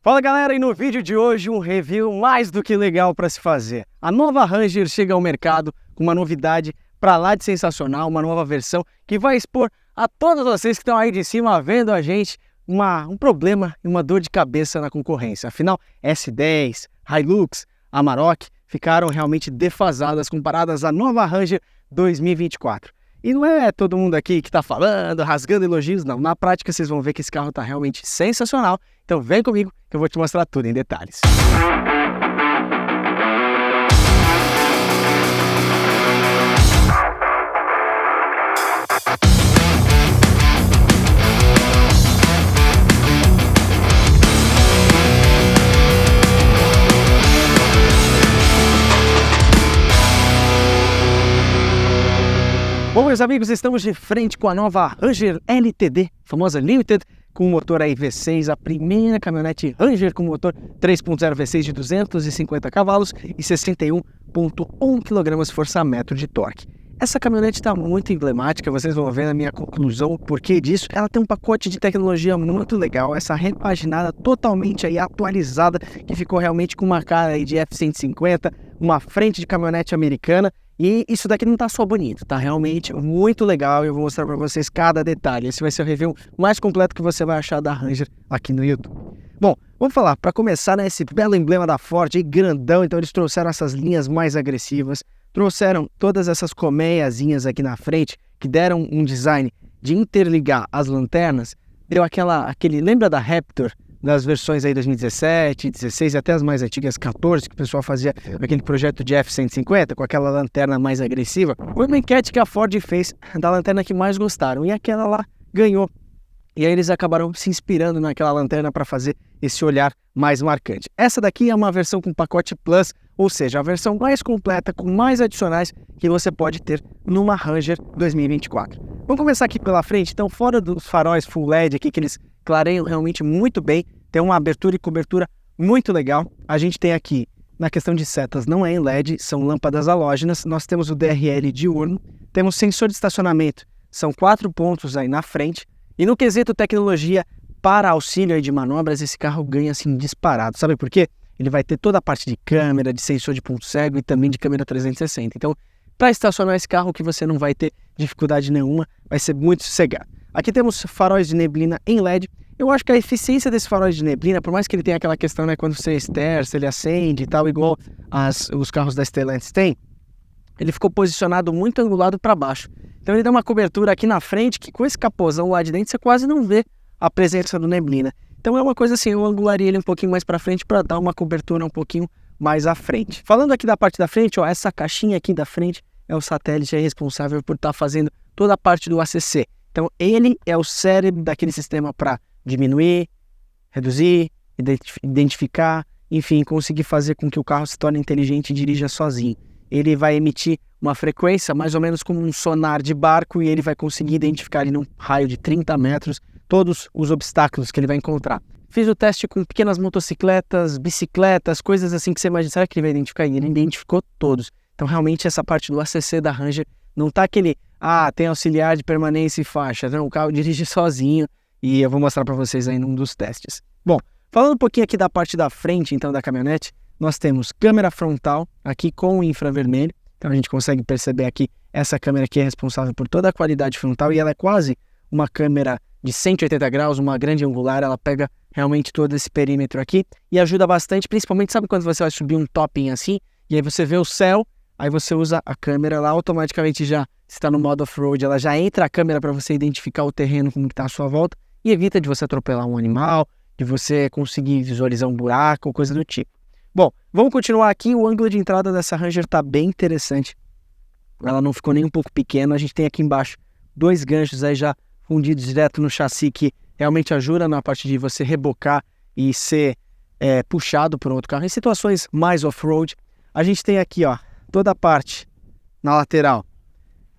Fala galera, e no vídeo de hoje um review mais do que legal para se fazer. A nova Ranger chega ao mercado com uma novidade pra lá de sensacional, uma nova versão que vai expor a todos vocês que estão aí de cima vendo a gente um problema e uma dor de cabeça na concorrência. Afinal, S10, Hilux, Amarok ficaram realmente defasadas comparadas à nova Ranger 2024. E não é todo mundo aqui que está falando, rasgando elogios, não. Na prática, vocês vão ver que esse carro está realmente sensacional. Então vem comigo que eu vou te mostrar tudo em detalhes. Bom, meus amigos, estamos de frente com a nova Ranger LTD, famosa Limited, com motor aí V6, a primeira caminhonete Ranger com motor 3.0 V6 de 250 cavalos e 61,1 kgfm de torque. Essa caminhonete está muito emblemática, vocês vão ver na minha conclusão o porquê disso. Ela tem um pacote de tecnologia muito legal, essa repaginada totalmente aí atualizada, que ficou realmente com uma cara aí de F-150, uma frente de caminhonete americana. E isso daqui não tá só bonito, tá realmente muito legal e eu vou mostrar para vocês cada detalhe. Esse vai ser o review mais completo que você vai achar da Ranger aqui no YouTube. Bom, vamos falar, para começar, né, esse belo emblema da Ford aí, grandão, então eles trouxeram essas linhas mais agressivas, trouxeram todas essas colmeiazinhas aqui na frente, que deram um design de interligar as lanternas, deu lembra da Raptor? Das versões aí 2017, 16 e até as mais antigas 14, que o pessoal fazia aquele projeto de F-150 com aquela lanterna mais agressiva. Foi uma enquete que a Ford fez da lanterna que mais gostaram e aquela lá ganhou. E aí eles acabaram se inspirando naquela lanterna para fazer esse olhar mais marcante. Essa daqui é uma versão com pacote Plus, ou seja, a versão mais completa com mais adicionais que você pode ter numa Ranger 2024. Vamos começar aqui pela frente, então fora dos faróis Full LED aqui que eles clareiam realmente muito bem, tem uma abertura e cobertura muito legal. A gente tem aqui, na questão de setas, não é em LED, são lâmpadas halógenas. Nós temos o DRL diurno, temos sensor de estacionamento, são 4 pontos aí na frente. E no quesito tecnologia para auxílio aí de manobras, esse carro ganha assim disparado. Sabe por quê? Ele vai ter toda a parte de câmera, de sensor de ponto cego e também de câmera 360. Então, para estacionar esse carro que você não vai ter dificuldade nenhuma, vai ser muito sossegado. Aqui temos faróis de neblina em LED. Eu acho que a eficiência desse faróis de neblina, por mais que ele tenha aquela questão, né, quando você esterça, ele acende e tal, igual os carros da Stellantis têm, ele ficou posicionado muito angulado para baixo. Então ele dá uma cobertura aqui na frente, que com esse capôzão lá de dentro você quase não vê a presença do neblina. Então é uma coisa assim, eu angularia ele um pouquinho mais para frente para dar uma cobertura um pouquinho mais à frente. Falando aqui da parte da frente, ó, essa caixinha aqui da frente é o satélite aí responsável por estar fazendo toda a parte do ACC. Então ele é o cérebro daquele sistema para diminuir, reduzir, identificar, enfim, conseguir fazer com que o carro se torne inteligente e dirija sozinho. Ele vai emitir uma frequência mais ou menos como um sonar de barco e ele vai conseguir identificar ali num raio de 30 metros todos os obstáculos que ele vai encontrar. Fiz o teste com pequenas motocicletas, bicicletas, coisas assim que você imagina, será que ele vai identificar? E ele identificou todos. Então realmente essa parte do ACC da Ranger não tá aquele, tem auxiliar de permanência e faixa, não, o carro dirige sozinho e eu vou mostrar para vocês aí num dos testes. Bom, falando um pouquinho aqui da parte da frente então da caminhonete, nós temos câmera frontal aqui com o infravermelho, então a gente consegue perceber aqui essa câmera que é responsável por toda a qualidade frontal e ela é quase uma câmera de 180 graus, uma grande angular, ela pega realmente todo esse perímetro aqui e ajuda bastante, principalmente sabe quando você vai subir um topping assim e aí você vê o céu, aí você usa a câmera, ela automaticamente já está no modo off-road, ela já entra a câmera para você identificar o terreno como está à sua volta e evita de você atropelar um animal, de você conseguir visualizar um buraco ou coisa do tipo. Bom, vamos continuar aqui, o ângulo de entrada dessa Ranger está bem interessante, ela não ficou nem um pouco pequena, a gente tem aqui embaixo 2 ganchos aí já fundidos direto no chassi que realmente ajuda na parte de você rebocar e ser puxado por um outro carro. Em situações mais off-road, a gente tem aqui ó, toda a parte na lateral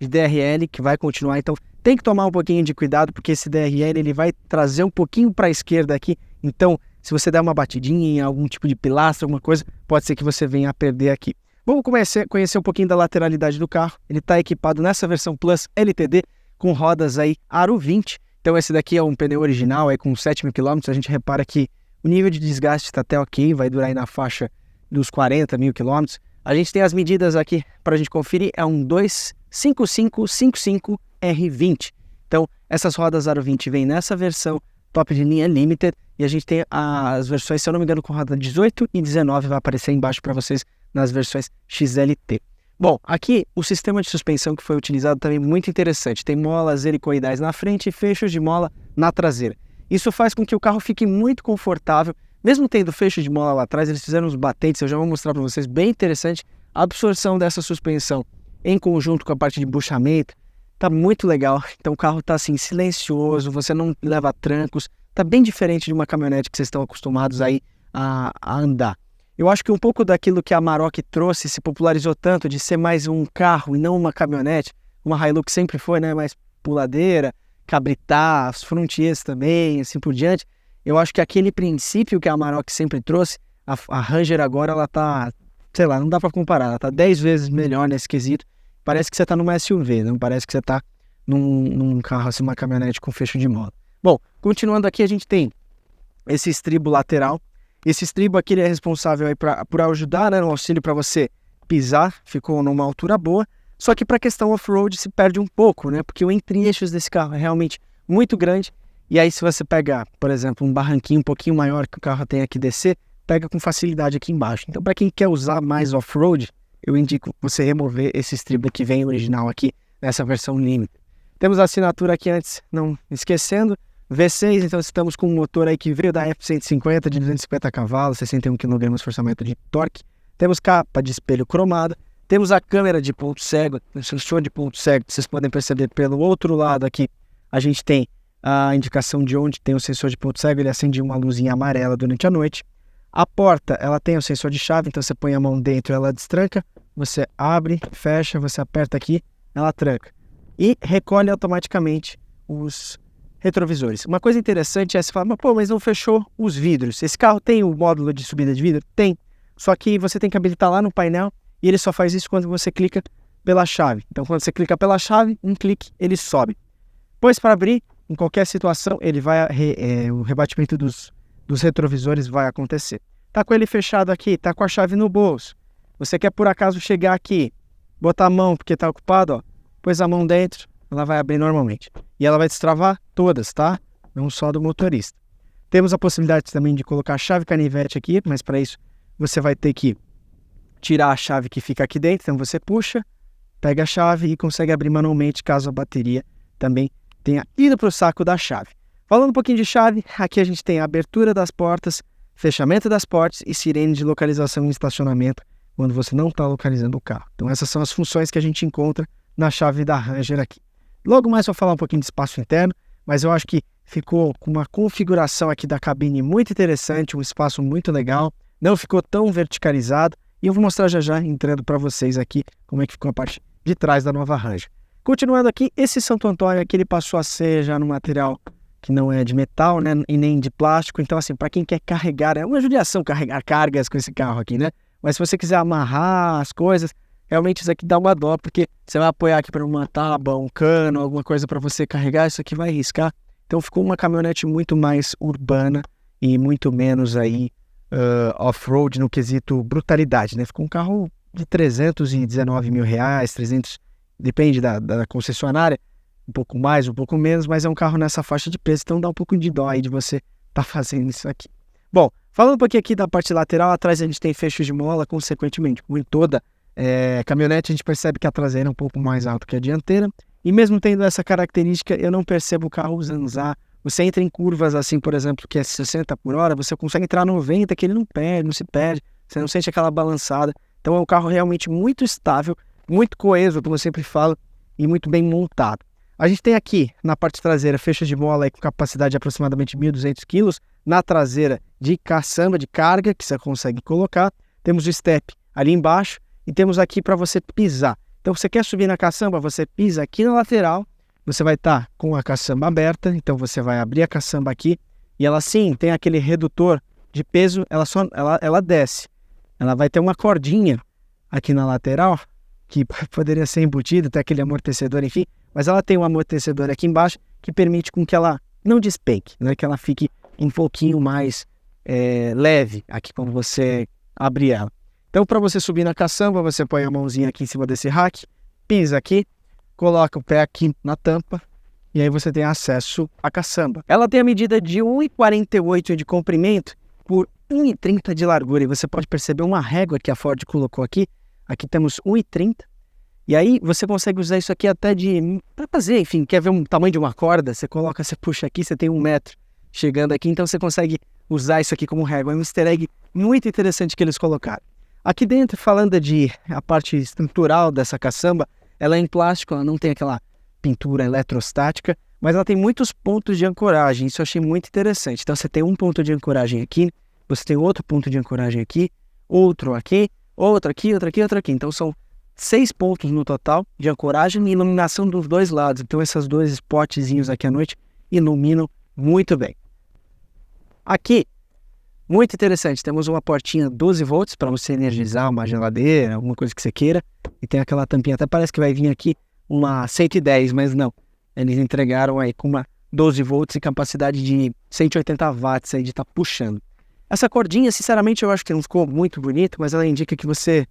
de DRL que vai continuar, então tem que tomar um pouquinho de cuidado porque esse DRL ele vai trazer um pouquinho para a esquerda aqui, então se você der uma batidinha em algum tipo de pilastra, alguma coisa, pode ser que você venha a perder aqui. Vamos conhecer um pouquinho da lateralidade do carro. Ele está equipado nessa versão Plus LTD com rodas aí Aro 20. Então esse daqui é um pneu original, é com 7.000 km. A gente repara que o nível de desgaste está até ok, vai durar aí na faixa dos 40 mil quilômetros. A gente tem as medidas aqui para a gente conferir, é um 25555R20. Então, essas rodas Aro 20 vêm nessa versão top de linha Limited, e a gente tem as versões, se eu não me engano, com roda 18 e 19, vai aparecer embaixo para vocês nas versões XLT. Bom, aqui o sistema de suspensão que foi utilizado também é muito interessante. Tem molas helicoidais na frente e fechos de mola na traseira. Isso faz com que o carro fique muito confortável. Mesmo tendo fecho de mola lá atrás, eles fizeram uns batentes, eu já vou mostrar para vocês, bem interessante. A absorção dessa suspensão em conjunto com a parte de buchamento, tá muito legal. Então o carro tá assim, silencioso, você não leva trancos, tá bem diferente de uma caminhonete que vocês estão acostumados aí a andar. Eu acho que um pouco daquilo que a Amarok trouxe, se popularizou tanto, de ser mais um carro e não uma caminhonete, uma Hilux sempre foi, né, mais puladeira, cabritar, as Frontiers também, assim por diante. Eu acho que aquele princípio que a Amarok sempre trouxe, a Ranger agora, ela tá, sei lá, não dá para comparar, ela tá 10 vezes melhor nesse quesito. Parece que você tá numa SUV, não parece que você tá num carro, assim, uma caminhonete com fecho de mola. Bom, continuando aqui, a gente tem esse estribo lateral. Esse estribo aqui ele é responsável aí por ajudar, né, no auxílio para você pisar, ficou numa altura boa. Só que para a questão off-road se perde um pouco, né, porque o entre-eixos desse carro é realmente muito grande. E aí se você pegar, por exemplo, um barranquinho um pouquinho maior que o carro tem que descer, pega com facilidade aqui embaixo. Então para quem quer usar mais off-road, eu indico você remover esse estribo que vem original aqui nessa versão Limited. Temos a assinatura aqui antes, não esquecendo. V6, então estamos com um motor aí que veio da F-150 de 250 cavalos, 61 kg forçamento de torque. Temos capa de espelho cromada, temos a câmera de ponto cego, sensor de ponto cego, vocês podem perceber pelo outro lado aqui, a gente tem a indicação de onde tem o sensor de ponto cego, ele acende uma luzinha amarela durante a noite. A porta, ela tem o sensor de chave, então você põe a mão dentro, ela destranca, você abre, fecha, você aperta aqui, ela tranca. E recolhe automaticamente os retrovisores. Uma coisa interessante é você falar, mas não fechou os vidros. Esse carro tem o módulo de subida de vidro? Tem. Só que você tem que habilitar lá no painel e ele só faz isso quando você clica pela chave. Então quando você clica pela chave, um clique, ele sobe. Pois para abrir, em qualquer situação, ele vai o rebatimento dos retrovisores vai acontecer. Tá com ele fechado aqui, tá com a chave no bolso. Você quer por acaso chegar aqui, botar a mão porque tá ocupado, ó, pôs a mão dentro, ela vai abrir normalmente. E ela vai destravar todas, tá? Não só do motorista. Temos a possibilidade também de colocar a chave canivete aqui, mas para isso você vai ter que tirar a chave que fica aqui dentro. Então você puxa, pega a chave e consegue abrir manualmente caso a bateria também tenha ido para o saco da chave. Falando um pouquinho de chave, aqui a gente tem a abertura das portas, fechamento das portas e sirene de localização em estacionamento quando você não está localizando o carro. Então essas são as funções que a gente encontra na chave da Ranger aqui. Logo mais vou falar um pouquinho de espaço interno, mas eu acho que ficou com uma configuração aqui da cabine muito interessante, um espaço muito legal, não ficou tão verticalizado, e eu vou mostrar já entrando para vocês aqui como é que ficou a parte de trás da nova Ranger. Continuando aqui, esse Santo Antônio aqui ele passou a ser já no material que não é de metal, né, e nem de plástico, então assim, para quem quer carregar, é uma judiação carregar cargas com esse carro aqui, né, mas se você quiser amarrar as coisas, realmente isso aqui dá uma dó, porque você vai apoiar aqui para uma tábua, um cano, alguma coisa para você carregar, isso aqui vai riscar. Então ficou uma caminhonete muito mais urbana e muito menos aí off-road no quesito brutalidade, né? Ficou um carro de 319 mil reais, 300, depende da concessionária, um pouco mais, um pouco menos, mas é um carro nessa faixa de preço, então dá um pouco de dó aí de você estar fazendo isso aqui. Bom, falando um pouquinho aqui da parte lateral, atrás a gente tem fechos de mola, consequentemente, como em toda caminhonete, a gente percebe que a traseira é um pouco mais alta que a dianteira, e mesmo tendo essa característica, eu não percebo o carro zanzar. Você entra em curvas assim, por exemplo, que é 60 por hora, você consegue entrar 90, que ele não perde, não se perde, você não sente aquela balançada. Então é um carro realmente muito estável, muito coeso, como eu sempre falo, e muito bem montado. A gente tem aqui, na parte traseira, fechos de mola aí, com capacidade de aproximadamente 1.200 kg, na traseira de caçamba, de carga, que você consegue colocar. Temos o step ali embaixo, e temos aqui para você pisar. Então, você quer subir na caçamba, você pisa aqui na lateral, você vai estar com a caçamba aberta, então você vai abrir a caçamba aqui, e ela sim tem aquele redutor de peso, ela desce. Ela vai ter uma cordinha aqui na lateral, que poderia ser embutida, até aquele amortecedor, enfim, mas ela tem um amortecedor aqui embaixo que permite com que ela não despenque, né, que ela fique um pouquinho mais leve aqui quando você abre ela. Então, para você subir na caçamba, você põe a mãozinha aqui em cima desse rack, pisa aqui, coloca o pé aqui na tampa e aí você tem acesso à caçamba. Ela tem a medida de 1,48 de comprimento por 1,30 de largura e você pode perceber uma régua que a Ford colocou aqui. Aqui temos 1,30 e aí você consegue usar isso aqui até para fazer, enfim, quer ver o tamanho de uma corda? Você coloca, você puxa aqui, você tem 1 metro chegando aqui, então você consegue usar isso aqui como régua. É um easter egg muito interessante que eles colocaram. Aqui dentro, falando a parte estrutural dessa caçamba, ela é em plástico, ela não tem aquela pintura eletrostática, mas ela tem muitos pontos de ancoragem, isso eu achei muito interessante. Então você tem um ponto de ancoragem aqui, você tem outro ponto de ancoragem aqui, outro aqui, outro aqui, outro aqui, outro aqui. Então são 6 pontos no total de ancoragem e iluminação dos dois lados. Então esses dois spotzinhos aqui à noite iluminam muito bem. Aqui, muito interessante, temos uma portinha 12 volts para você energizar uma geladeira, alguma coisa que você queira. E tem aquela tampinha, até parece que vai vir aqui uma 110, mas não. Eles entregaram aí com uma 12 volts e capacidade de 180 watts aí de estar puxando. Essa cordinha, sinceramente, eu acho que não ficou muito bonito, mas ela indica que você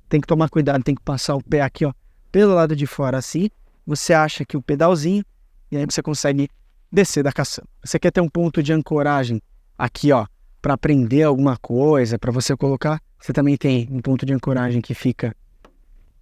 tem que tomar cuidado, tem que passar o pé aqui, ó, pelo lado de fora assim. Você acha que o pedalzinho e aí você consegue descer da caçamba. Você quer ter um ponto de ancoragem aqui, ó, para prender alguma coisa, para você colocar, você também tem um ponto de ancoragem que fica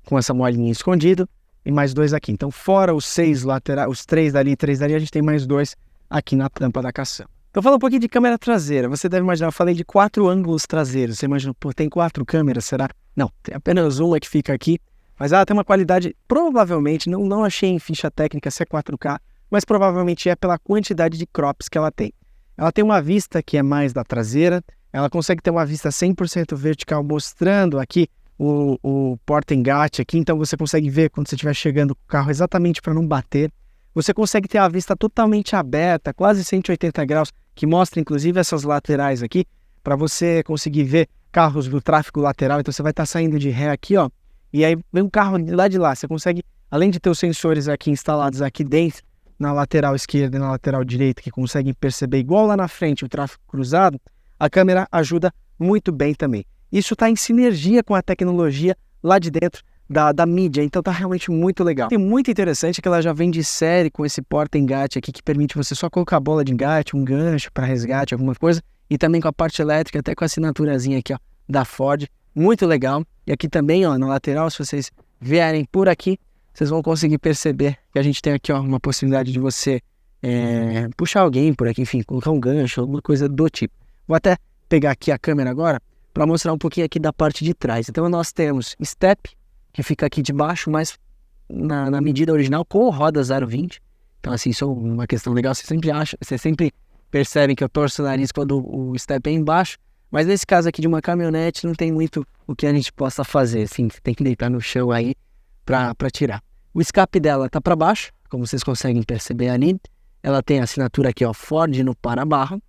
com essa molinha escondido e mais 2 aqui. Então, fora os 6 laterais, os 3 dali e 3 dali, a gente tem mais 2 aqui na tampa da caçamba. Então, falando um pouquinho de câmera traseira, você deve imaginar, eu falei de 4 ângulos traseiros. Você imagina, pô, tem 4 câmeras, será? Não, tem apenas uma que fica aqui, mas ela tem uma qualidade, provavelmente, não achei em ficha técnica se é 4K, mas provavelmente é pela quantidade de crops que ela tem. Ela tem uma vista que é mais da traseira, ela consegue ter uma vista 100% vertical, mostrando aqui o porta-engate aqui, então você consegue ver quando você estiver chegando com o carro exatamente para não bater. Você consegue ter a vista totalmente aberta, quase 180 graus, que mostra inclusive essas laterais aqui, para você conseguir ver carros do tráfego lateral. Então você vai estar saindo de ré aqui, ó, e aí vem um carro de lá. Você consegue, além de ter os sensores aqui instalados aqui dentro, na lateral esquerda e na lateral direita, que conseguem perceber igual lá na frente o tráfego cruzado, a câmera ajuda muito bem também. Isso está em sinergia com a tecnologia lá de dentro da mídia, então tá realmente muito legal. Tem muito interessante que ela já vem de série com esse porta-engate aqui, que permite você só colocar a bola de engate, um gancho para resgate, alguma coisa, e também com a parte elétrica, até com a assinaturazinha aqui, ó, da Ford, muito legal. E aqui também, ó, na lateral, se vocês vierem por aqui, vocês vão conseguir perceber que a gente tem aqui, ó, uma possibilidade de você puxar alguém por aqui, enfim, colocar um gancho, alguma coisa do tipo. Vou até pegar aqui a câmera agora para mostrar um pouquinho aqui da parte de trás. Então nós temos step, que fica aqui de baixo, mas na medida original, com roda 0,20. Então assim, isso é uma questão legal. Você sempre percebe que eu torço o nariz quando o step é embaixo, mas nesse caso aqui de uma caminhonete não tem muito o que a gente possa fazer, assim, tem que deitar no chão aí para tirar. O escape dela tá para baixo, como vocês conseguem perceber ali. Ela tem a assinatura aqui, ó, Ford no para-barro,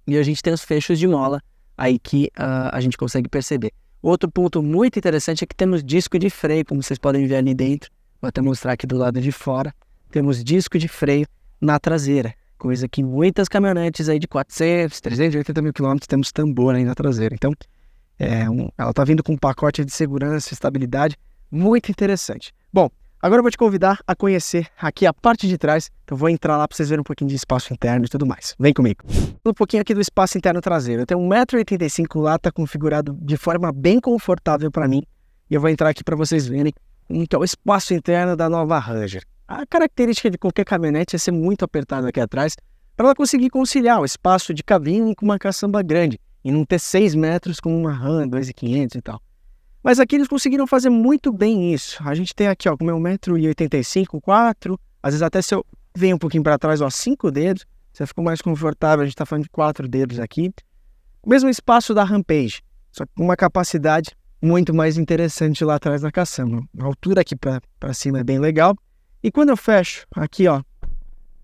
e a gente tem os fechos de mola aí que a gente consegue perceber. Outro ponto muito interessante é que temos disco de freio, como vocês podem ver ali dentro. Vou até mostrar aqui do lado de fora. Temos disco de freio na traseira, coisa que muitas caminhonetes aí de 400, 380 mil quilômetros temos tambor aí na traseira. Então, ela está vindo com um pacote de segurança e estabilidade muito interessante. Bom, agora eu vou te convidar a conhecer aqui a parte de trás. Então vou entrar lá para vocês verem um pouquinho de espaço interno e tudo mais. Vem comigo. Um pouquinho aqui do espaço interno traseiro. Eu tenho 1,85 m lá, está configurado de forma bem confortável para mim. E eu vou entrar aqui para vocês verem então, o espaço interno da nova Ranger. A característica de qualquer caminhonete é ser muito apertado aqui atrás para ela conseguir conciliar o espaço de cabine com uma caçamba grande e não ter 6 metros como uma Ram 2.500 e tal. Mas aqui eles conseguiram fazer muito bem isso. A gente tem aqui, ó, com meu 1,85 m, 4, às vezes até se eu venho um pouquinho para trás, ó, 5 dedos, você ficou mais confortável, a gente está falando de 4 dedos aqui. O mesmo espaço da Rampage, só com uma capacidade muito mais interessante lá atrás da caçamba. A altura aqui para cima é bem legal. E quando eu fecho aqui, ó,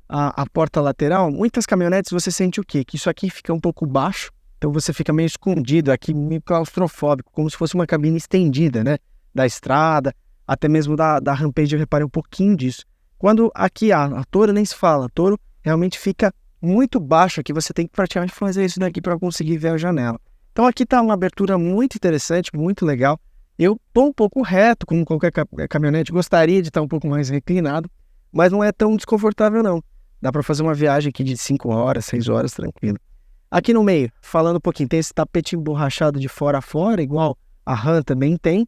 a porta lateral, muitas caminhonetes você sente o quê? Que isso aqui fica um pouco baixo. Então você fica meio escondido aqui, meio claustrofóbico, como se fosse uma cabine estendida, né? Da estrada, até mesmo da Rampage, eu reparei um pouquinho disso. Quando aqui a Toro nem se fala, a Toro realmente fica muito baixo aqui, você tem que praticamente fazer isso daqui para conseguir ver a janela. Então aqui está uma abertura muito interessante, muito legal. Eu estou um pouco reto, como qualquer caminhonete, gostaria de estar um pouco mais reclinado, mas não é tão desconfortável não. Dá para fazer uma viagem aqui de 5 horas, 6 horas, tranquilo. Aqui no meio, falando um pouquinho, tem esse tapete emborrachado de fora a fora, igual a RAM também tem.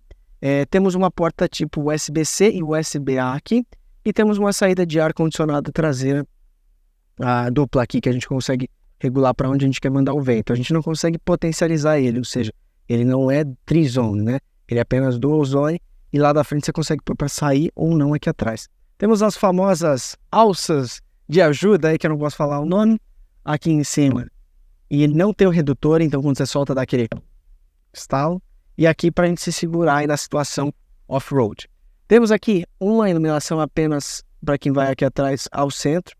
Temos uma porta tipo USB-C e USB-A aqui, e temos uma saída de ar-condicionado traseira, a dupla aqui, que a gente consegue regular para onde a gente quer mandar o vento. A gente não consegue potencializar ele, ou seja, ele não é trizone, né? Ele é apenas dual zone, e lá da frente você consegue pôr para sair ou não aqui atrás. Temos as famosas alças de ajuda, aí que eu não posso falar o nome, aqui em cima. E ele não tem o redutor, então quando você solta dá aquele estalo. E aqui para a gente se segurar aí na situação off-road. Temos aqui uma iluminação apenas para quem vai aqui atrás ao centro.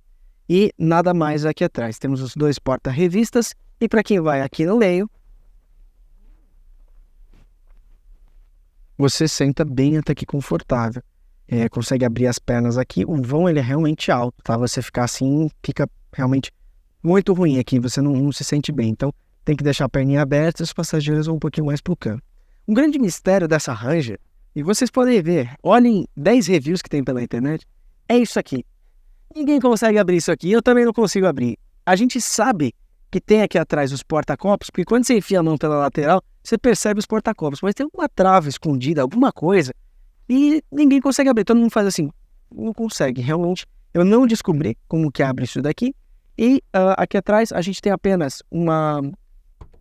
E nada mais aqui atrás. Temos os 2 porta-revistas. E para quem vai aqui no meio, você senta bem até aqui confortável. Consegue abrir as pernas aqui. O vão ele é realmente alto, tá? Você ficar assim, fica realmente muito ruim aqui. Você não se sente bem. Então tem que deixar a perninha aberta e os passageiros vão um pouquinho mais pro canto. Um grande mistério dessa Ranger, e vocês podem ver, olhem 10 reviews que tem pela internet, é isso aqui. Ninguém consegue abrir isso aqui, eu também não consigo abrir. A gente sabe que tem aqui atrás os porta-copos, porque quando você enfia a mão pela lateral, você percebe os porta-copos, mas tem uma trava escondida, alguma coisa, e ninguém consegue abrir. Todo mundo faz assim, não consegue. Realmente, eu não descobri como que abre isso daqui. E aqui atrás a gente tem apenas uma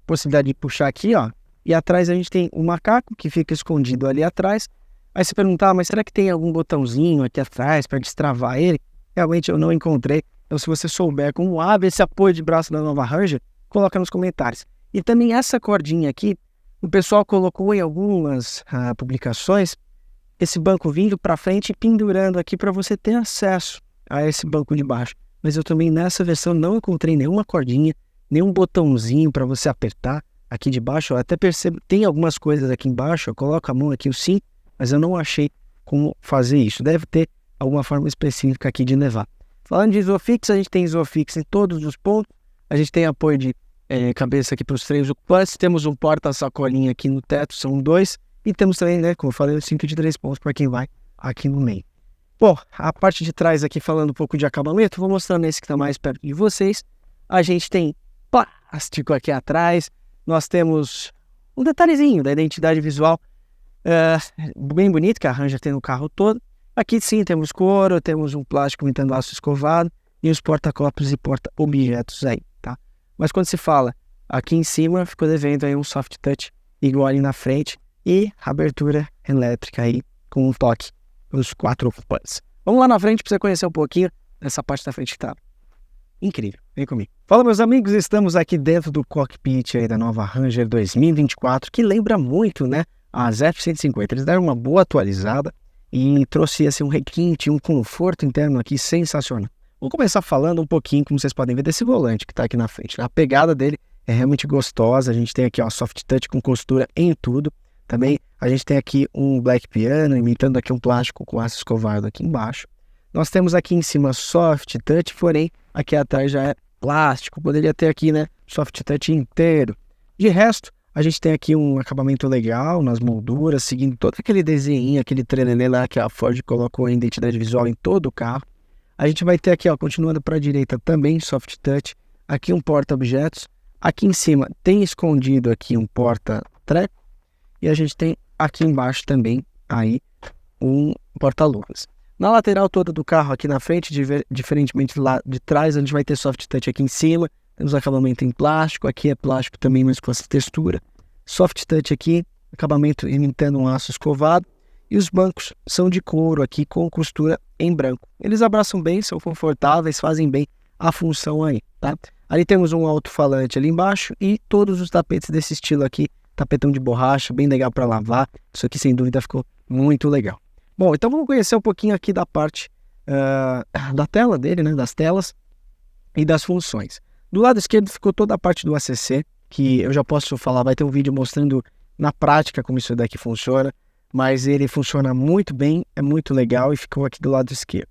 possibilidade de puxar aqui, ó. E atrás a gente tem um macaco que fica escondido ali atrás. Aí você perguntar, mas será que tem algum botãozinho aqui atrás para destravar ele? Realmente eu não encontrei. Então se você souber como abre esse apoio de braço da nova Ranger, coloca nos comentários. E também essa cordinha aqui, o pessoal colocou em algumas publicações, esse banco vindo para frente e pendurando aqui para você ter acesso a esse banco de baixo. Mas eu também nessa versão não encontrei nenhuma cordinha, nenhum botãozinho para você apertar. Aqui de baixo, eu até percebo, tem algumas coisas aqui embaixo, eu coloco a mão aqui, o sim, mas eu não achei como fazer isso. Deve ter alguma forma específica aqui de levar. Falando de Isofix, a gente tem Isofix em todos os pontos. A gente tem apoio de cabeça aqui para os 3 ocupantes. Temos um porta-sacolinha aqui no teto, são 2. E temos também, né, como eu falei, o cinto de 3 pontos para quem vai aqui no meio. Bom, a parte de trás aqui, falando um pouco de acabamento, vou mostrando esse que está mais perto de vocês. A gente tem plástico aqui atrás. Nós temos um detalhezinho da identidade visual bem bonito, que a Ranger tem no carro todo. Aqui sim temos couro, temos um plástico imitando aço escovado e os porta-copos e porta-objetos aí, tá? Mas quando se fala aqui em cima, ficou devendo aí um soft touch igual ali na frente e abertura elétrica aí com um toque para os 4 ocupantes. Vamos lá na frente para você conhecer um pouquinho dessa parte da frente que tá incrível. Vem comigo. Fala, meus amigos, estamos aqui dentro do cockpit aí da nova Ranger 2024, que lembra muito, né, as F-150. Eles deram uma boa atualizada e trouxe assim, um requinte, um conforto interno aqui sensacional. Vou começar falando um pouquinho, como vocês podem ver, desse volante que está aqui na frente. A pegada dele é realmente gostosa. A gente tem aqui, ó, soft touch com costura em tudo. Também a gente tem aqui um black piano, imitando aqui um plástico com aço escovado aqui embaixo. Nós temos aqui em cima soft touch, porém aqui atrás já é plástico. Poderia ter aqui, né, soft touch inteiro. De resto, a gente tem aqui um acabamento legal nas molduras, seguindo todo aquele desenho, aquele trelelê lá que a Ford colocou em identidade visual em todo o carro. A gente vai ter aqui, ó, continuando para a direita também soft touch. Aqui um porta-objetos. Aqui em cima tem escondido aqui um porta-treco. E a gente tem aqui embaixo também aí um porta-luvas. Na lateral toda do carro aqui na frente, diferentemente lá de trás, a gente vai ter soft touch aqui em cima. Temos acabamento em plástico, aqui é plástico também, mas com essa textura. Soft touch aqui, acabamento imitando um aço escovado. E os bancos são de couro aqui com costura em branco. Eles abraçam bem, são confortáveis, fazem bem a função aí, tá? Ali temos um alto-falante ali embaixo e todos os tapetes desse estilo aqui, tapetão de borracha, bem legal para lavar. Isso aqui sem dúvida ficou muito legal. Bom, então vamos conhecer um pouquinho aqui da parte da tela dele, né, das telas e das funções. Do lado esquerdo ficou toda a parte do ACC, que eu já posso falar, vai ter um vídeo mostrando na prática como isso daqui funciona, mas ele funciona muito bem, é muito legal e ficou aqui do lado esquerdo.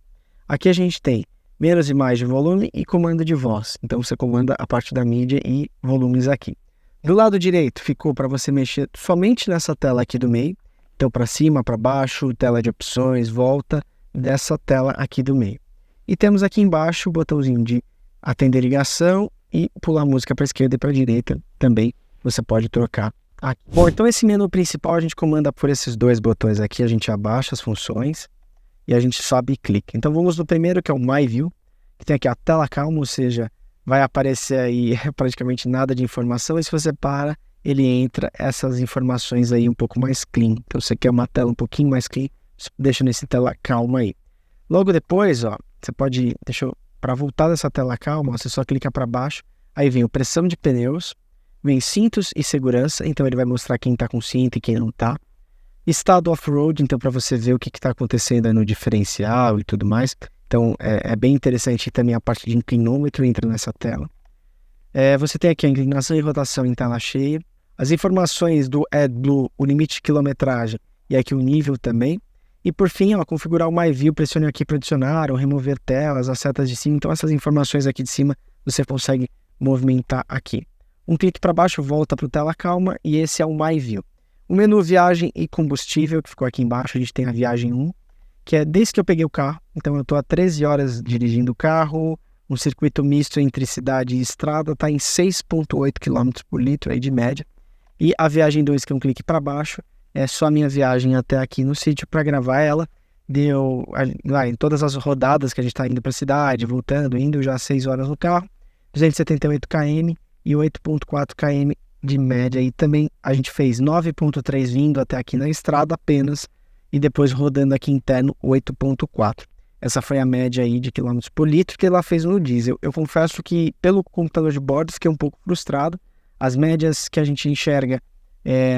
Aqui a gente tem menos e mais de volume e comando de voz. Então você comanda a parte da mídia e volumes aqui. Do lado direito ficou para você mexer somente nessa tela aqui do meio. Então para cima, para baixo, tela de opções, volta dessa tela aqui do meio. E temos aqui embaixo o botãozinho de atender ligação e pular música para a esquerda e para a direita também você pode trocar aqui. Bom, então esse menu principal a gente comanda por esses dois botões aqui, a gente abaixa as funções e a gente sobe e clica. Então vamos no primeiro, que é o My View, que tem aqui a tela calma, ou seja, vai aparecer aí praticamente nada de informação, e se você para, ele entra essas informações aí um pouco mais clean. Então você quer uma tela um pouquinho mais clean, deixa nesse tela calma aí. Logo depois, ó, você pode, para voltar dessa tela calma, você só clica para baixo, aí vem o pressão de pneus, vem cintos e segurança, então ele vai mostrar quem está com cinto e quem não está. Estado off-road, então para você ver o que está acontecendo aí no diferencial e tudo mais. Então é bem interessante também a parte de inclinômetro entra nessa tela. Você tem aqui a inclinação e rotação em tela cheia. As informações do AdBlue, o limite de quilometragem e aqui o nível também. E por fim, ó, configurar o My View, pressione aqui para adicionar ou remover telas, as setas de cima. Então essas informações aqui de cima você consegue movimentar aqui. Um clique para baixo volta para o tela calma e esse é o My View. O menu viagem e combustível, que ficou aqui embaixo, a gente tem a viagem 1, que é desde que eu peguei o carro. Então eu estou há 13 horas dirigindo o carro, um circuito misto entre cidade e estrada, está em 6,8 km por litro aí de média. E a viagem 2, que é um clique para baixo, é só a minha viagem até aqui no sítio para gravar ela. Deu lá em todas as rodadas que a gente está indo para a cidade, voltando, indo já 6 horas no carro, 278 km e 8,4 km de média. E também a gente fez 9,3 vindo até aqui na estrada apenas, e depois rodando aqui interno 8,4. Essa foi a média aí de quilômetros por litro que ela fez no diesel. Eu confesso que pelo computador de bordo fiquei um pouco frustrado. As médias que a gente enxerga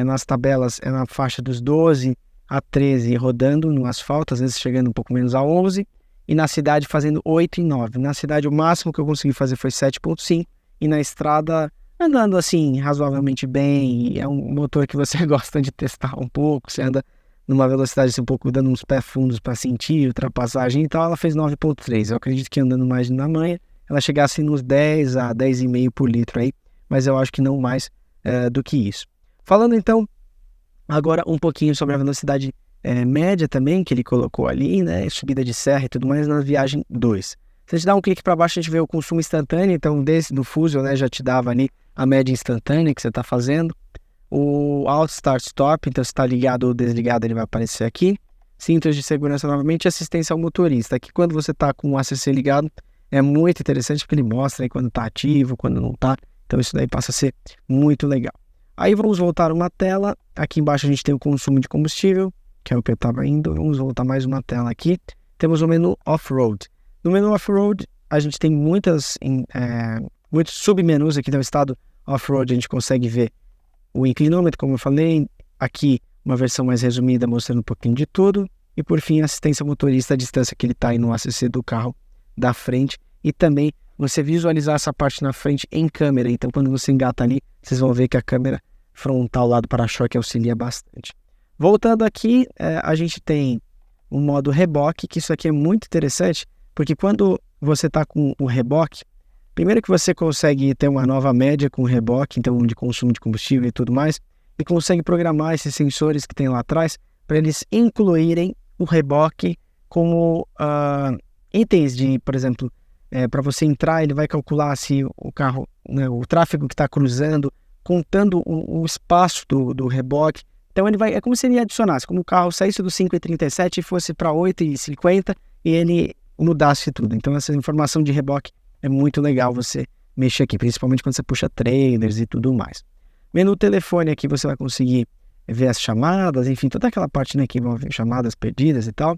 nas tabelas é na faixa dos 12 a 13 rodando no asfalto, às vezes chegando um pouco menos a 11, e na cidade fazendo 8 e 9. Na cidade o máximo que eu consegui fazer foi 7,5, e na estrada andando assim razoavelmente bem. É um motor que você gosta de testar um pouco, você anda numa velocidade assim, um pouco dando uns pés fundos para sentir ultrapassagem e tal. Ela fez 9,3. Eu acredito que andando mais na manhã ela chegasse nos 10 a 10,5 por litro aí, mas eu acho que não mais do que isso. Falando então agora um pouquinho sobre a velocidade média também que ele colocou ali, né, subida de serra e tudo mais na viagem 2. Se a gente dá um clique para baixo, a gente vê o consumo instantâneo. Então desse do Fusion, né, já te dava ali a média instantânea que você está fazendo. O Auto Start Stop, então se está ligado ou desligado, ele vai aparecer aqui. Cintos de segurança novamente, assistência ao motorista. Aqui quando você está com o ACC ligado, é muito interessante porque ele mostra aí quando está ativo, quando não está. Então isso daí passa a ser muito legal. Aí vamos voltar uma tela. Aqui embaixo a gente tem o consumo de combustível, que é o que eu estava indo. Vamos voltar mais uma tela aqui. Temos o menu Off-Road. No menu Off-Road a gente tem muitos submenus aqui. No estado Off-Road a gente consegue ver o inclinômetro, como eu falei. Aqui uma versão mais resumida mostrando um pouquinho de tudo. E por fim, assistência ao motorista, a distância que ele está aí no ACC do carro da frente. E também você visualizar essa parte na frente em câmera. Então quando você engata ali, vocês vão ver que a câmera frontal lá do para-choque auxilia bastante. Voltando aqui, a gente tem o modo reboque, que isso aqui é muito interessante, porque quando você está com o reboque, primeiro que você consegue ter uma nova média com o reboque, então de consumo de combustível e tudo mais, e consegue programar esses sensores que tem lá atrás para eles incluírem o reboque como itens de, por exemplo, para você entrar, ele vai calcular se o carro, né, o tráfego que está cruzando, contando o espaço do reboque. Então ele vai, é como se ele adicionasse, como o carro saísse do 5,37 e fosse para 8,50 e ele mudasse tudo. Então essa informação de reboque é muito legal você mexer aqui, principalmente quando você puxa trailers e tudo mais. Menu telefone aqui você vai conseguir ver as chamadas, enfim, toda aquela parte, né, que envolve chamadas perdidas e tal.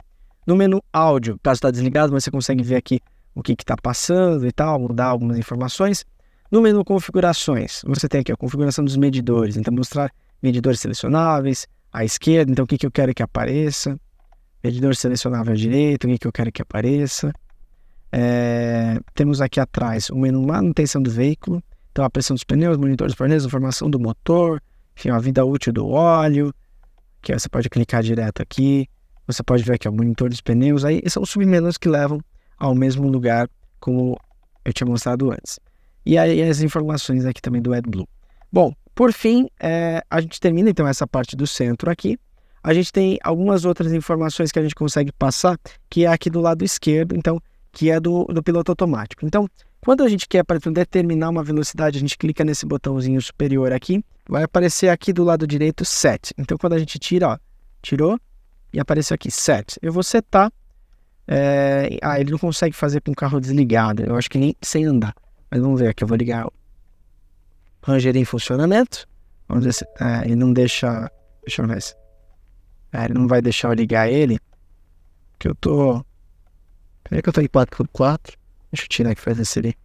No menu áudio, caso está desligado, você consegue ver aqui o que está passando e tal, mudar algumas informações. No menu configurações, você tem aqui a configuração dos medidores, então mostrar medidores selecionáveis à esquerda, então o que eu quero que apareça, medidor selecionável à direita, o que eu quero que apareça. Temos aqui atrás o menu manutenção do veículo, então a pressão dos pneus, monitor dos pneus, informação do motor, enfim, a vida útil do óleo, que você pode clicar direto aqui, você pode ver aqui o monitor dos pneus, aí são submenus que levam ao mesmo lugar como eu tinha mostrado antes. E aí as informações aqui também do AdBlue. Bom, por fim, a gente termina então essa parte do centro aqui. A gente tem algumas outras informações que a gente consegue passar, que é aqui do lado esquerdo, então, que é do piloto automático. Então, quando a gente quer, para determinar uma velocidade, a gente clica nesse botãozinho superior aqui, vai aparecer aqui do lado direito Set. Então, quando a gente tira, ó, tirou e apareceu aqui Set. Eu vou setar. Ele não consegue fazer com o carro desligado, eu acho que nem sem andar. Mas vamos ver aqui, eu vou ligar o Ranger em funcionamento. Vamos ver se ele não deixa. Deixa eu ver se. Ele não vai deixar eu ligar ele. Que eu tô. Peraí que eu tô em 4x4. Deixa eu tirar aqui pra ver se ele.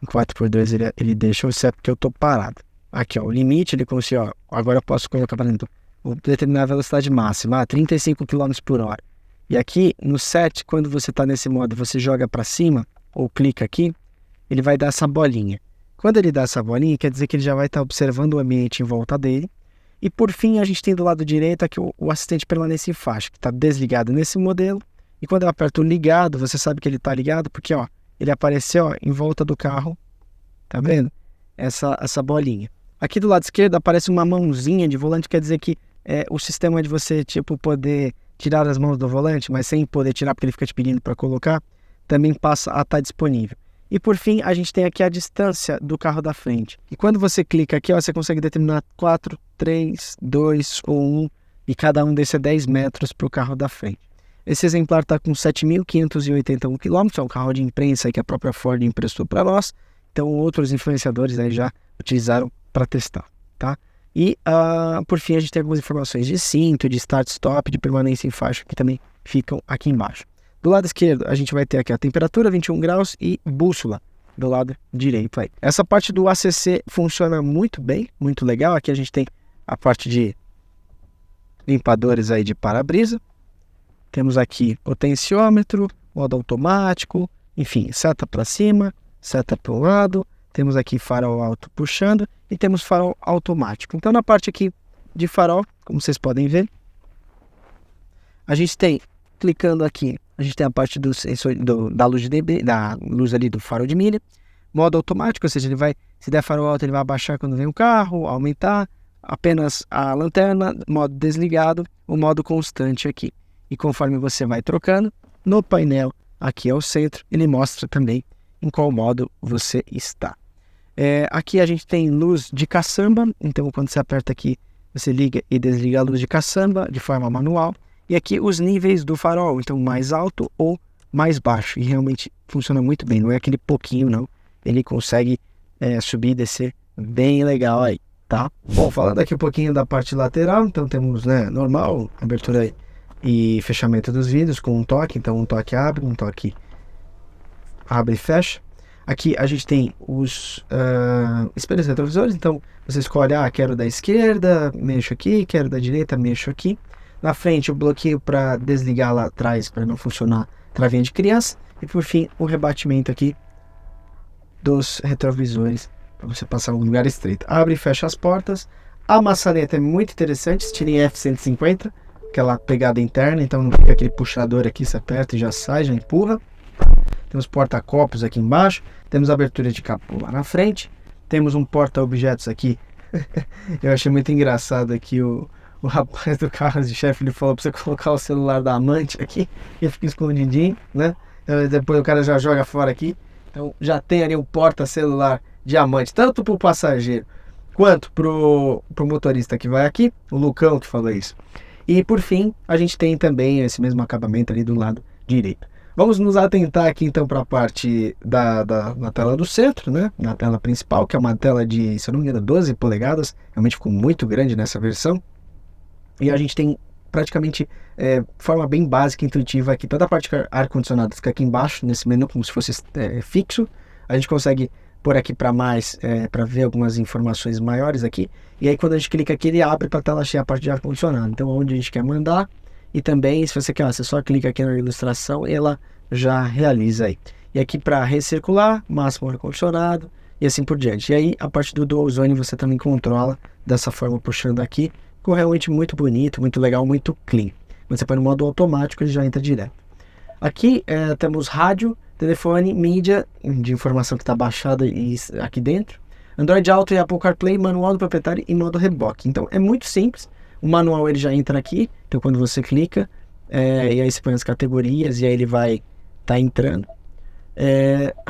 Em 4x2 ele deixa, ou se é porque eu tô parado. Aqui, ó, o limite ele conseguiu, ó. Agora eu posso colocar para dentro. Vou determinar a velocidade máxima, 35 km por hora. E aqui no set, quando você está nesse modo, você joga para cima, ou clica aqui, ele vai dar essa bolinha. Quando ele dá essa bolinha, quer dizer que ele já vai estar observando o ambiente em volta dele. E por fim, a gente tem do lado direito aqui o assistente permanência em faixa, que está desligado nesse modelo. E quando eu aperto o ligado, você sabe que ele está ligado, porque ó, ele apareceu ó, em volta do carro, tá vendo? Essa bolinha. Aqui do lado esquerdo aparece uma mãozinha de volante, quer dizer que o sistema de você tipo poder tirar as mãos do volante, mas sem poder tirar porque ele fica te pedindo para colocar, também passa a estar disponível. E por fim, a gente tem aqui a distância do carro da frente. E quando você clica aqui, ó, você consegue determinar 4, 3, 2 ou 1, e cada um desses é 10 metros para o carro da frente. Esse exemplar está com 7.581 km, é um carro de imprensa que a própria Ford emprestou para nós, então outros influenciadores aí já utilizaram para testar, tá? E por fim a gente tem algumas informações de cinto, de start-stop, de permanência em faixa que também ficam aqui embaixo. Do lado esquerdo a gente vai ter aqui a temperatura, 21 graus e bússola do lado direito aí. Essa parte do ACC funciona muito bem, muito legal. Aqui a gente tem a parte de limpadores aí de para-brisa. Temos aqui potenciômetro, modo automático, enfim, seta para cima, seta para o lado. Temos aqui farol alto puxando e temos farol automático. Então na parte aqui de farol, como vocês podem ver, a gente tem, clicando aqui, a gente tem a parte do sensor da luz de dB, da luz ali do farol de milha, modo automático, ou seja, ele vai, se der farol alto, ele vai abaixar quando vem o carro, aumentar, apenas a lanterna, modo desligado, o modo constante aqui. E conforme você vai trocando, no painel aqui ao centro, ele mostra também em qual modo você está. Aqui a gente tem luz de caçamba, então quando você aperta aqui, você liga e desliga a luz de caçamba de forma manual. E aqui os níveis do farol, então mais alto ou mais baixo. E realmente funciona muito bem, não é aquele pouquinho não. Ele consegue subir e descer bem legal aí, tá? Bom, falando aqui um pouquinho da parte lateral, então temos, né, normal, abertura e fechamento dos vidros com um toque. Então um toque abre, um toque abre e fecha. Aqui a gente tem os espelhos retrovisores, então você escolhe, quero da esquerda, mexo aqui, quero da direita, mexo aqui. Na frente o bloqueio para desligar lá atrás, para não funcionar travinha de criança. E por fim o rebatimento aqui dos retrovisores, para você passar um lugar estreito. Abre e fecha as portas. A maçaneta é muito interessante, estilo em F-150, aquela pegada interna, então não fica aquele puxador aqui, você aperta e já sai, já empurra. Temos porta-copos aqui embaixo, temos abertura de capô lá na frente, temos um porta-objetos aqui. Eu achei muito engraçado aqui o rapaz do carro de chefe, ele falou para você colocar o celular da amante aqui, e fica escondidinho, né? Depois o cara já joga fora aqui, então já tem ali um porta-celular de amante, tanto para o passageiro quanto para o motorista que vai aqui, o Lucão que falou isso. E por fim, a gente tem também esse mesmo acabamento ali do lado direito. Vamos nos atentar aqui então para a parte da tela do centro, né? Na tela principal, que é uma tela de, se eu não me engano, 12 polegadas, realmente ficou muito grande nessa versão. E a gente tem praticamente forma bem básica e intuitiva aqui, toda a parte ar-condicionado fica aqui embaixo, nesse menu, como se fosse fixo. A gente consegue pôr aqui para mais, para ver algumas informações maiores aqui. E aí quando a gente clica aqui, ele abre para a tela cheia a parte de ar-condicionado. Então onde a gente quer mandar. E também, se você quer, você só clica aqui na ilustração e ela já realiza aí. E aqui para recircular, máximo ar-condicionado e assim por diante. E aí a parte do Dual Zone você também controla dessa forma, puxando aqui. Ficou realmente muito bonito, muito legal, muito clean. Quando você põe no modo automático, ele já entra direto. Aqui temos rádio, telefone, mídia, de informação que está baixada aqui dentro, Android Auto e Apple CarPlay, manual do proprietário e modo reboque. Então é muito simples, o manual ele já entra aqui, então quando você clica, e aí você põe as categorias e aí ele vai estar entrando.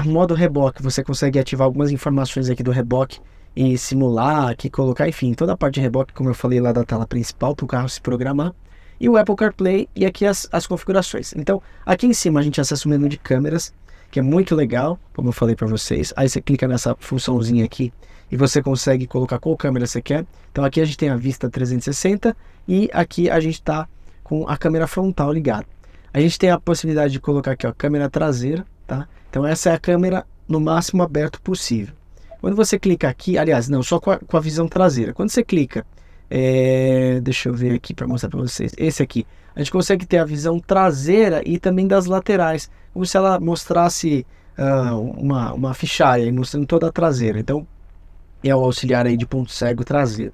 Modo reboque, você consegue ativar algumas informações aqui do reboque e simular, aqui colocar, enfim, toda a parte de reboque, como eu falei lá da tela principal, para o carro se programar. E o Apple CarPlay e aqui as configurações. Então, aqui em cima a gente acessa o menu de câmeras, que é muito legal, como eu falei para vocês. Aí você clica nessa funçãozinha aqui e você consegue colocar qual câmera você quer. Então aqui a gente tem a vista 360 e aqui a gente está com a câmera frontal ligada. A gente tem a possibilidade de colocar aqui, ó, câmera traseira, tá? Então essa é a câmera no máximo aberto possível. Quando você clica aqui, aliás, não, só com a visão traseira. Quando você clica, deixa eu ver aqui para mostrar para vocês. Esse aqui, a gente consegue ter a visão traseira e também das laterais, como se ela mostrasse uma fichária, mostrando toda a traseira. Então, é o auxiliar aí de ponto cego traseiro.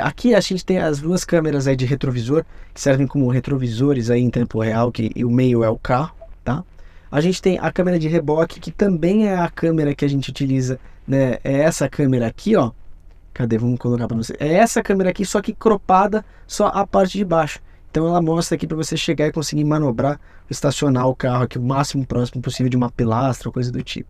Aqui a gente tem as duas câmeras aí de retrovisor, que servem como retrovisores aí em tempo real, e o meio é o carro, tá? A gente tem a câmera de reboque, que também é a câmera que a gente utiliza, né? É essa câmera aqui, ó. Cadê? Vamos colocar para você. É essa câmera aqui, só que cropada só a parte de baixo. Então ela mostra aqui para você chegar e conseguir manobrar, estacionar o carro aqui o máximo próximo possível de uma pilastra ou coisa do tipo.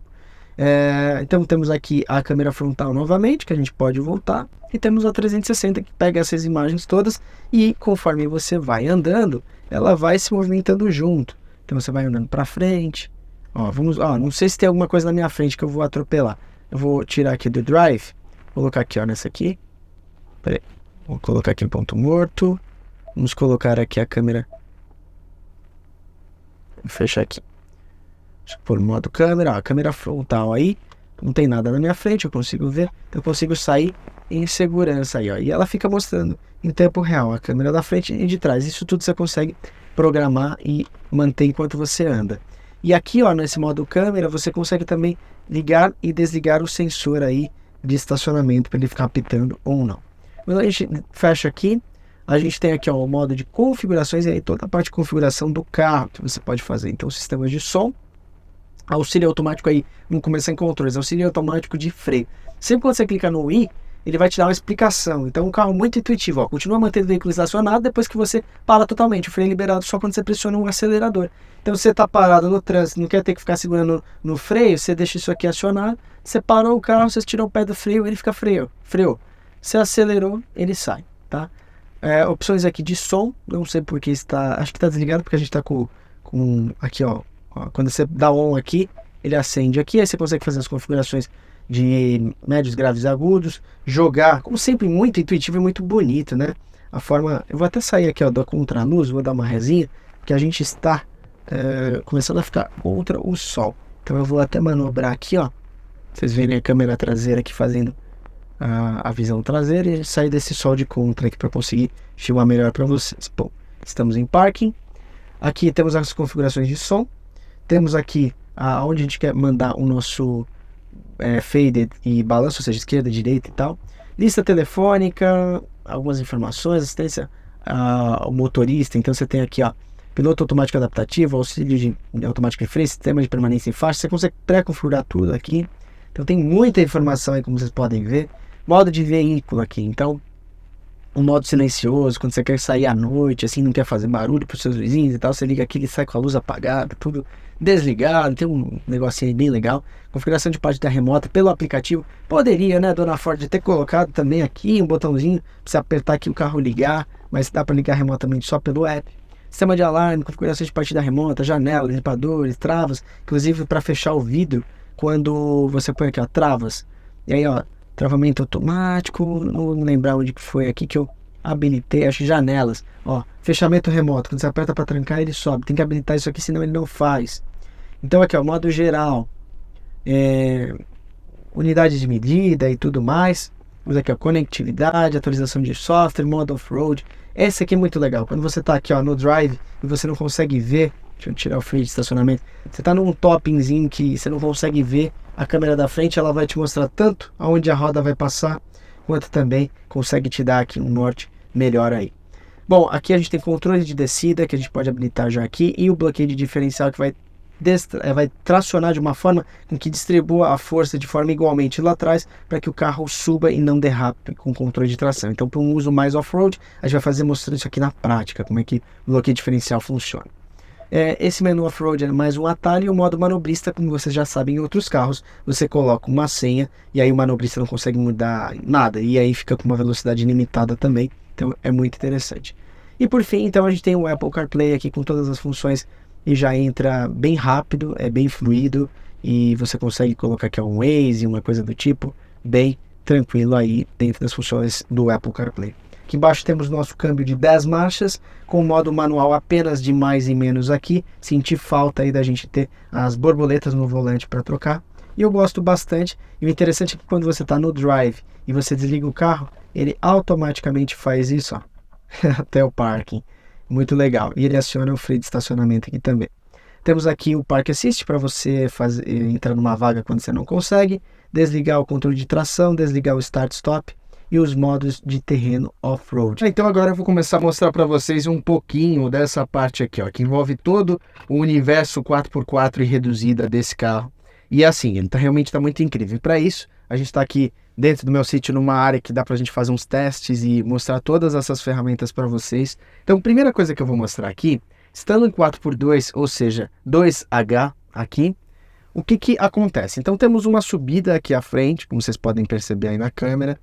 Então temos aqui a câmera frontal novamente, que a gente pode voltar. E temos a 360 que pega essas imagens todas e conforme você vai andando, ela vai se movimentando junto. Então você vai andando para frente. Não sei se tem alguma coisa na minha frente que eu vou atropelar. Eu vou tirar aqui do Drive. Vou colocar aqui, ó, nessa aqui. Peraí. Vou colocar aqui o ponto morto. Vamos colocar aqui a câmera. Vou fechar aqui. Deixa eu pôr o modo câmera. Ó, a câmera frontal aí. Não tem nada na minha frente, eu consigo ver. Eu consigo sair em segurança aí, ó. E ela fica mostrando em tempo real a câmera da frente e de trás. Isso tudo você consegue programar e manter enquanto você anda. E aqui, ó, nesse modo câmera, você consegue também ligar e desligar o sensor aí de estacionamento para ele ficar apitando ou não. Quando a gente fecha aqui, a gente tem aqui, ó, o modo de configurações e aí toda a parte de configuração do carro que você pode fazer. Então, sistemas de som, auxílio automático aí, vamos começar em controles, auxílio automático de freio. Sempre quando você clica no i, ele vai te dar uma explicação. Então, um carro muito intuitivo, ó, continua mantendo o veículo estacionado depois que você para totalmente. O freio é liberado só quando você pressiona um acelerador. Então, se você está parado no trânsito, não quer ter que ficar segurando no freio, você deixa isso aqui acionado, você parou o carro, você tirou o pé do freio, ele fica freio. Você acelerou, ele sai, tá? Opções aqui de som, não sei porque está, acho que está desligado porque a gente está com aqui, ó, quando você dá on aqui, ele acende aqui, aí você consegue fazer as configurações de médios, graves e agudos, jogar, como sempre, muito intuitivo e muito bonito, né? A forma, eu vou até sair aqui, ó, da contraluz, vou dar uma resinha, porque a gente está começando a ficar contra o sol. Então eu vou até manobrar aqui, ó, vocês verem a câmera traseira aqui fazendo a visão traseira e sair desse sol de contra aqui para conseguir filmar melhor para vocês. Bom, estamos em parking. Aqui temos as configurações de som. Temos aqui onde a gente quer mandar o nosso fade e balanço, ou seja, esquerda, direita e tal. Lista telefônica, algumas informações, assistência ao motorista. Então você tem aqui, ó, piloto automático adaptativo, auxílio de automático de freio, sistema de permanência em faixa. Você consegue pré-configurar tudo aqui. Então tem muita informação aí, como vocês podem ver. Modo de veículo aqui, então um modo silencioso, quando você quer sair à noite, assim, não quer fazer barulho para os seus vizinhos e tal, você liga aqui, ele sai com a luz apagada, tudo desligado, tem um negocinho aí bem legal. Configuração de partida remota pelo aplicativo. Poderia, né, dona Ford, ter colocado também aqui um botãozinho para você apertar aqui o carro ligar, mas dá para ligar remotamente só pelo app. Sistema de alarme, configuração de partida remota, janelas, limpadores, travas, inclusive para fechar o vidro quando você põe aqui, ó, travas. E aí, ó, travamento automático, não vou lembrar onde que foi aqui que eu habilitei, acho, janelas, ó, fechamento remoto, quando você aperta para trancar ele sobe, tem que habilitar isso aqui, senão ele não faz. Então aqui, ó, modo geral, unidade de medida e tudo mais. Usa aqui, ó, conectividade, atualização de software, modo off-road. Esse aqui é muito legal, quando você tá aqui, ó, no drive e você não consegue ver, deixa eu tirar o freio de estacionamento, você tá num toppingzinho que você não consegue ver a câmera da frente, ela vai te mostrar tanto aonde a roda vai passar, quanto também consegue te dar aqui um norte melhor aí. Bom, aqui a gente tem controle de descida, que a gente pode habilitar já aqui, e o bloqueio de diferencial, que vai vai tracionar de uma forma com que distribua a força de forma igualmente lá atrás, para que o carro suba e não derrape com controle de tração. Então, para um uso mais off-road, a gente vai fazer mostrando isso aqui na prática, como é que o bloqueio diferencial funciona. Esse menu off-road é mais um atalho, e o modo manobrista, como vocês já sabem, em outros carros, você coloca uma senha e aí o manobrista não consegue mudar nada, e aí fica com uma velocidade limitada também, então é muito interessante. E por fim, então a gente tem o Apple CarPlay aqui com todas as funções e já entra bem rápido, é bem fluido e você consegue colocar aqui um Waze, uma coisa do tipo, bem tranquilo aí dentro das funções do Apple CarPlay. Aqui embaixo temos nosso câmbio de 10 marchas, com o modo manual apenas de mais e menos aqui. Senti falta aí da gente ter as borboletas no volante para trocar. E eu gosto bastante. E o interessante é que quando você está no drive e você desliga o carro, ele automaticamente faz isso, ó, até o parking. Muito legal. E ele aciona o freio de estacionamento aqui também. Temos aqui o Park Assist para você entrar numa vaga quando você não consegue. Desligar o controle de tração, desligar o Start Stop e os modos de terreno off-road. Então agora eu vou começar a mostrar para vocês um pouquinho dessa parte aqui, ó, que envolve todo o universo 4x4 e reduzida desse carro. E assim, ele realmente está muito incrível. Para isso, a gente está aqui dentro do meu sítio, numa área que dá para a gente fazer uns testes e mostrar todas essas ferramentas para vocês. Então, a primeira coisa que eu vou mostrar aqui, estando em 4x2, ou seja, 2H aqui, o que acontece? Então, temos uma subida aqui à frente, como vocês podem perceber aí na câmera.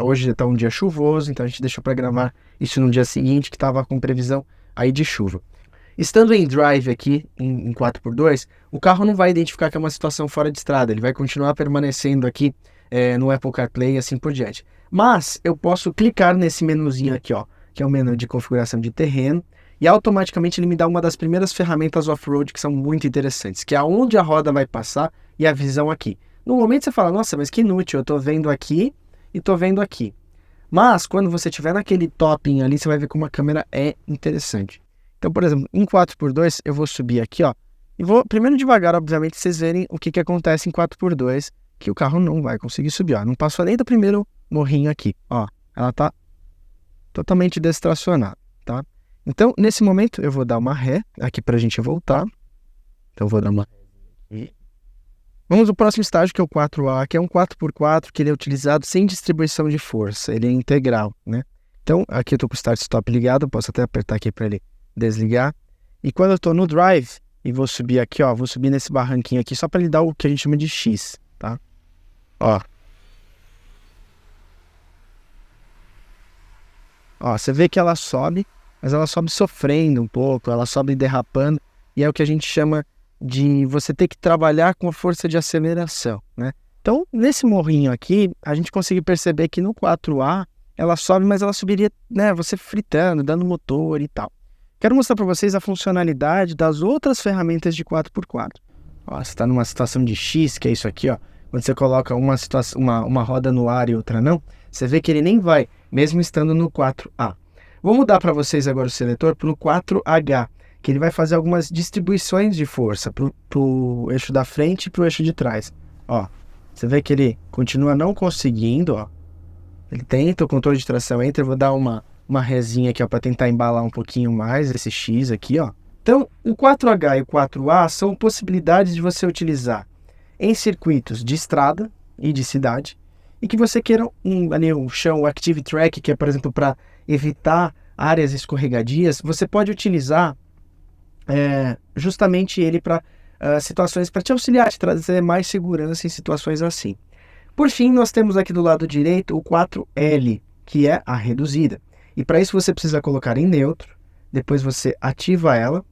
Hoje já está um dia chuvoso, então a gente deixou para gravar isso no dia seguinte, que estava com previsão aí de chuva. Estando em drive aqui, em 4x2, o carro não vai identificar que é uma situação fora de estrada, ele vai continuar permanecendo aqui no Apple CarPlay e assim por diante. Mas eu posso clicar nesse menuzinho aqui, ó, que é o menu de configuração de terreno, e automaticamente ele me dá uma das primeiras ferramentas off-road que são muito interessantes, que é onde a roda vai passar e a visão aqui. No momento você fala, nossa, mas que inútil, eu estou vendo aqui e estou vendo aqui. Mas quando você estiver naquele topping ali, você vai ver como a câmera é interessante. Então, por exemplo, em 4x2 eu vou subir aqui, ó, e vou primeiro devagar, obviamente, vocês verem o que acontece em 4x2, que o carro não vai conseguir subir, ó. Não passou nem do primeiro morrinho aqui, ó. Ela tá totalmente destracionada, tá? Então, nesse momento, eu vou dar uma ré aqui pra gente voltar. Então, eu vou dar uma ré. Vamos ao próximo estágio, que é o 4A, que é um 4x4, que ele é utilizado sem distribuição de força, ele é integral, né? Então, aqui eu tô com o Start Stop ligado, eu posso até apertar aqui para ele desligar. E quando eu tô no Drive, e vou subir aqui, ó, vou subir nesse barranquinho aqui, só para ele dar o que a gente chama de X, tá? Ó. Ó, você vê que ela sobe, mas ela sobe sofrendo um pouco, ela sobe derrapando, e é o que a gente chama de você ter que trabalhar com a força de aceleração, né? Então, nesse morrinho aqui, a gente consegue perceber que no 4A, ela sobe, mas ela subiria, né, você fritando, dando motor e tal. Quero mostrar para vocês a funcionalidade das outras ferramentas de 4x4. Ó, você está numa situação de X, que é isso aqui, ó. Quando você coloca uma roda no ar e outra não, você vê que ele nem vai, mesmo estando no 4A. Vou mudar para vocês agora o seletor para o 4H, que ele vai fazer algumas distribuições de força para o eixo da frente e para o eixo de trás. Ó, você vê que ele continua não conseguindo, ó. Ele tenta, o controle de tração entra, eu vou dar uma resinha aqui, ó, para tentar embalar um pouquinho mais esse X aqui, ó. Então, o 4H e o 4A são possibilidades de você utilizar em circuitos de estrada e de cidade, e que você queira ali um chão, o Active Track, que é, por exemplo, para evitar áreas escorregadias, você pode utilizar justamente ele para situações, para te auxiliar, te trazer mais segurança em situações assim. Por fim, nós temos aqui do lado direito o 4L, que é a reduzida. E para isso você precisa colocar em neutro, depois você ativa ela.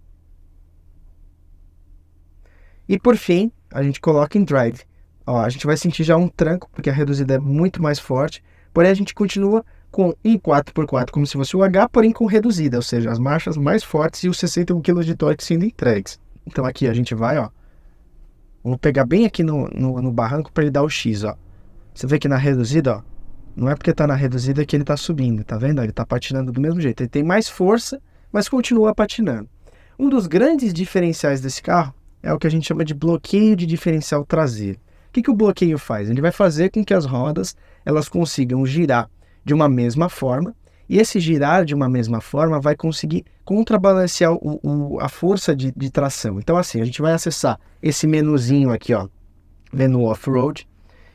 E por fim, a gente coloca em drive. Ó, a gente vai sentir já um tranco, porque a reduzida é muito mais forte, porém a gente continua com em 4x4 como se fosse o H, porém com reduzida, ou seja, as marchas mais fortes e os 61 kg de torque sendo entregues. Então aqui a gente vai, ó, vamos pegar bem aqui no barranco para ele dar o X, ó. Você vê que na reduzida, ó, não é porque tá na reduzida que ele tá subindo, tá vendo? Ele tá patinando do mesmo jeito, ele tem mais força, mas continua patinando. Um dos grandes diferenciais desse carro é o que a gente chama de bloqueio de diferencial traseiro. O que o bloqueio faz? Ele vai fazer com que as rodas elas consigam girar de uma mesma forma E esse girar de uma mesma forma vai conseguir contrabalancear a força de tração. Então assim, a gente vai acessar esse menuzinho aqui, ó, menu off-road,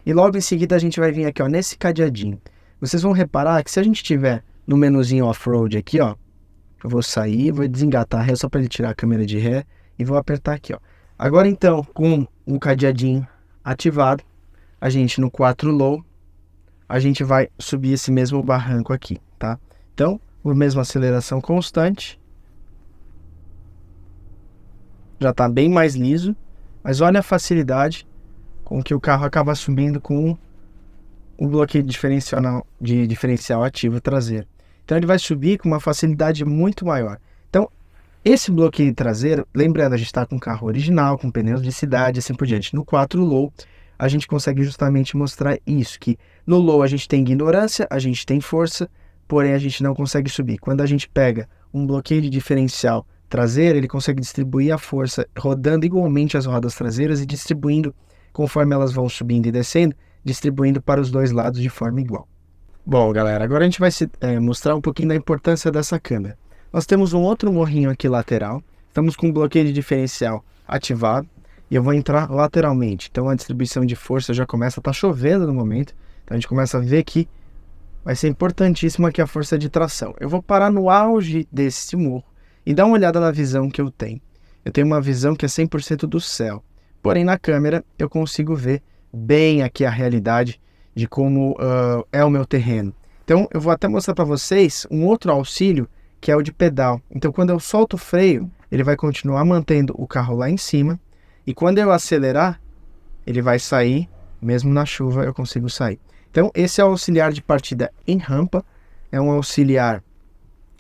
e logo em seguida a gente vai vir aqui, ó, nesse cadeadinho. Vocês vão reparar que se a gente tiver no menuzinho off-road aqui, ó, eu vou sair, vou desengatar a ré só para ele tirar a câmera de ré e vou apertar aqui, ó. Agora então, com o cadeadinho ativado, a gente no 4 low, a gente vai subir esse mesmo barranco aqui, tá? Então, a mesma aceleração constante. Já tá bem mais liso, mas olha a facilidade com que o carro acaba subindo com o bloqueio diferencial ativo traseiro. Então ele vai subir com uma facilidade muito maior. Então, esse bloqueio traseiro, lembrando, a gente está com carro original, com pneus de cidade, assim por diante. No 4 low, a gente consegue justamente mostrar isso, que no low a gente tem ignorância, a gente tem força, porém a gente não consegue subir. Quando a gente pega um bloqueio de diferencial traseiro, ele consegue distribuir a força, rodando igualmente as rodas traseiras e distribuindo, conforme elas vão subindo e descendo, distribuindo para os dois lados de forma igual. Bom, galera, agora a gente vai mostrar um pouquinho da importância dessa câmera. Nós temos um outro morrinho aqui lateral, estamos com o bloqueio de diferencial ativado, e eu vou entrar lateralmente. Então a distribuição de força já começa a estar chovendo no momento, então a gente começa a ver que vai ser importantíssima aqui a força de tração. Eu vou parar no auge desse morro e dar uma olhada na visão que eu tenho. Eu tenho uma visão que é 100% do céu, porém na câmera eu consigo ver bem aqui a realidade de como é o meu terreno. Então eu vou até mostrar para vocês um outro auxílio, que é o de pedal. Então quando eu solto o freio, ele vai continuar mantendo o carro lá em cima, e quando eu acelerar, ele vai sair, mesmo na chuva eu consigo sair. Então esse é o auxiliar de partida em rampa, é um auxiliar